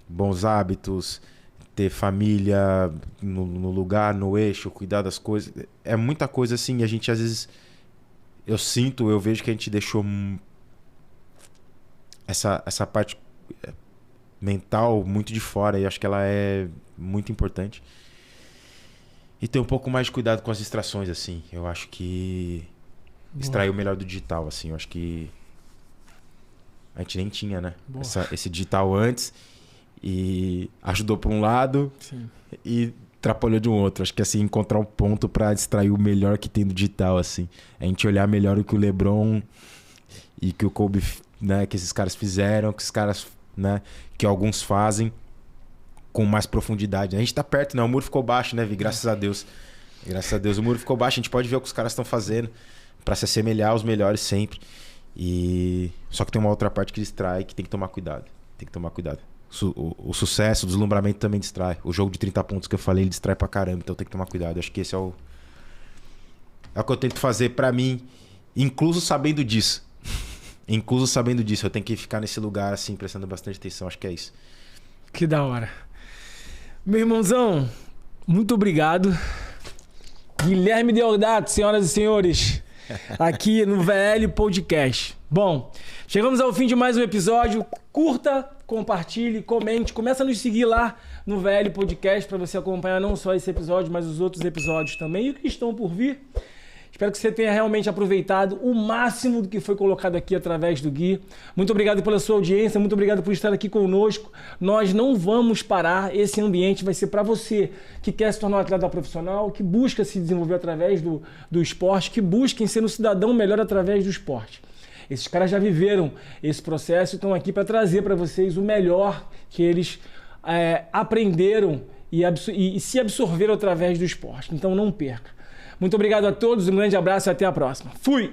bons hábitos, ter família no lugar, no eixo, cuidar das coisas. É muita coisa assim, e a gente às vezes, eu vejo que a gente deixou essa parte mental muito de fora, e acho que ela é muito importante. E ter um pouco mais de cuidado com as distrações, assim. Eu acho que extrair o melhor do digital, assim. Eu acho que a gente nem tinha, né? Esse digital antes, e ajudou por um lado. Sim. E atrapalhou de um outro. Acho que assim, encontrar um ponto para distrair o melhor que tem do digital, assim. A gente olhar melhor o que o LeBron e que o Kobe, né, que esses caras fizeram, que esses caras, né, que alguns fazem com mais profundidade. A gente tá perto, né? O muro ficou baixo, né, Vi? Graças a Deus. Graças a Deus o muro ficou baixo. A gente pode ver o que os caras estão fazendo para se assemelhar aos melhores sempre. E só que tem uma outra parte que distrai, que tem que tomar cuidado. Tem que tomar cuidado. O sucesso, o deslumbramento também distrai. O jogo de 30 pontos que eu falei, ele distrai pra caramba. Então tem que tomar cuidado. Acho que esse é o que eu tento fazer pra mim, incluso sabendo disso. Incluso sabendo disso. Eu tenho que ficar nesse lugar, assim, prestando bastante atenção. Acho que é isso.
Que da hora. Meu irmãozão, muito obrigado. Guilherme Deodato, senhoras e senhores, aqui no VL Podcast. Bom, chegamos ao fim de mais um episódio. Curta, compartilhe, comente. Começa a nos seguir lá no VL Podcast para você acompanhar não só esse episódio, mas os outros episódios também e o que estão por vir. Espero que você tenha realmente aproveitado o máximo do que foi colocado aqui através do Gui. Muito obrigado pela sua audiência, muito obrigado por estar aqui conosco. Nós não vamos parar, esse ambiente vai ser para você que quer se tornar um atleta profissional, que busca se desenvolver através do esporte, que busca ser um cidadão melhor através do esporte. Esses caras já viveram esse processo e estão aqui para trazer para vocês o melhor que eles aprenderam e se absorveram através do esporte. Então não perca. Muito obrigado a todos, um grande abraço e até a próxima. Fui!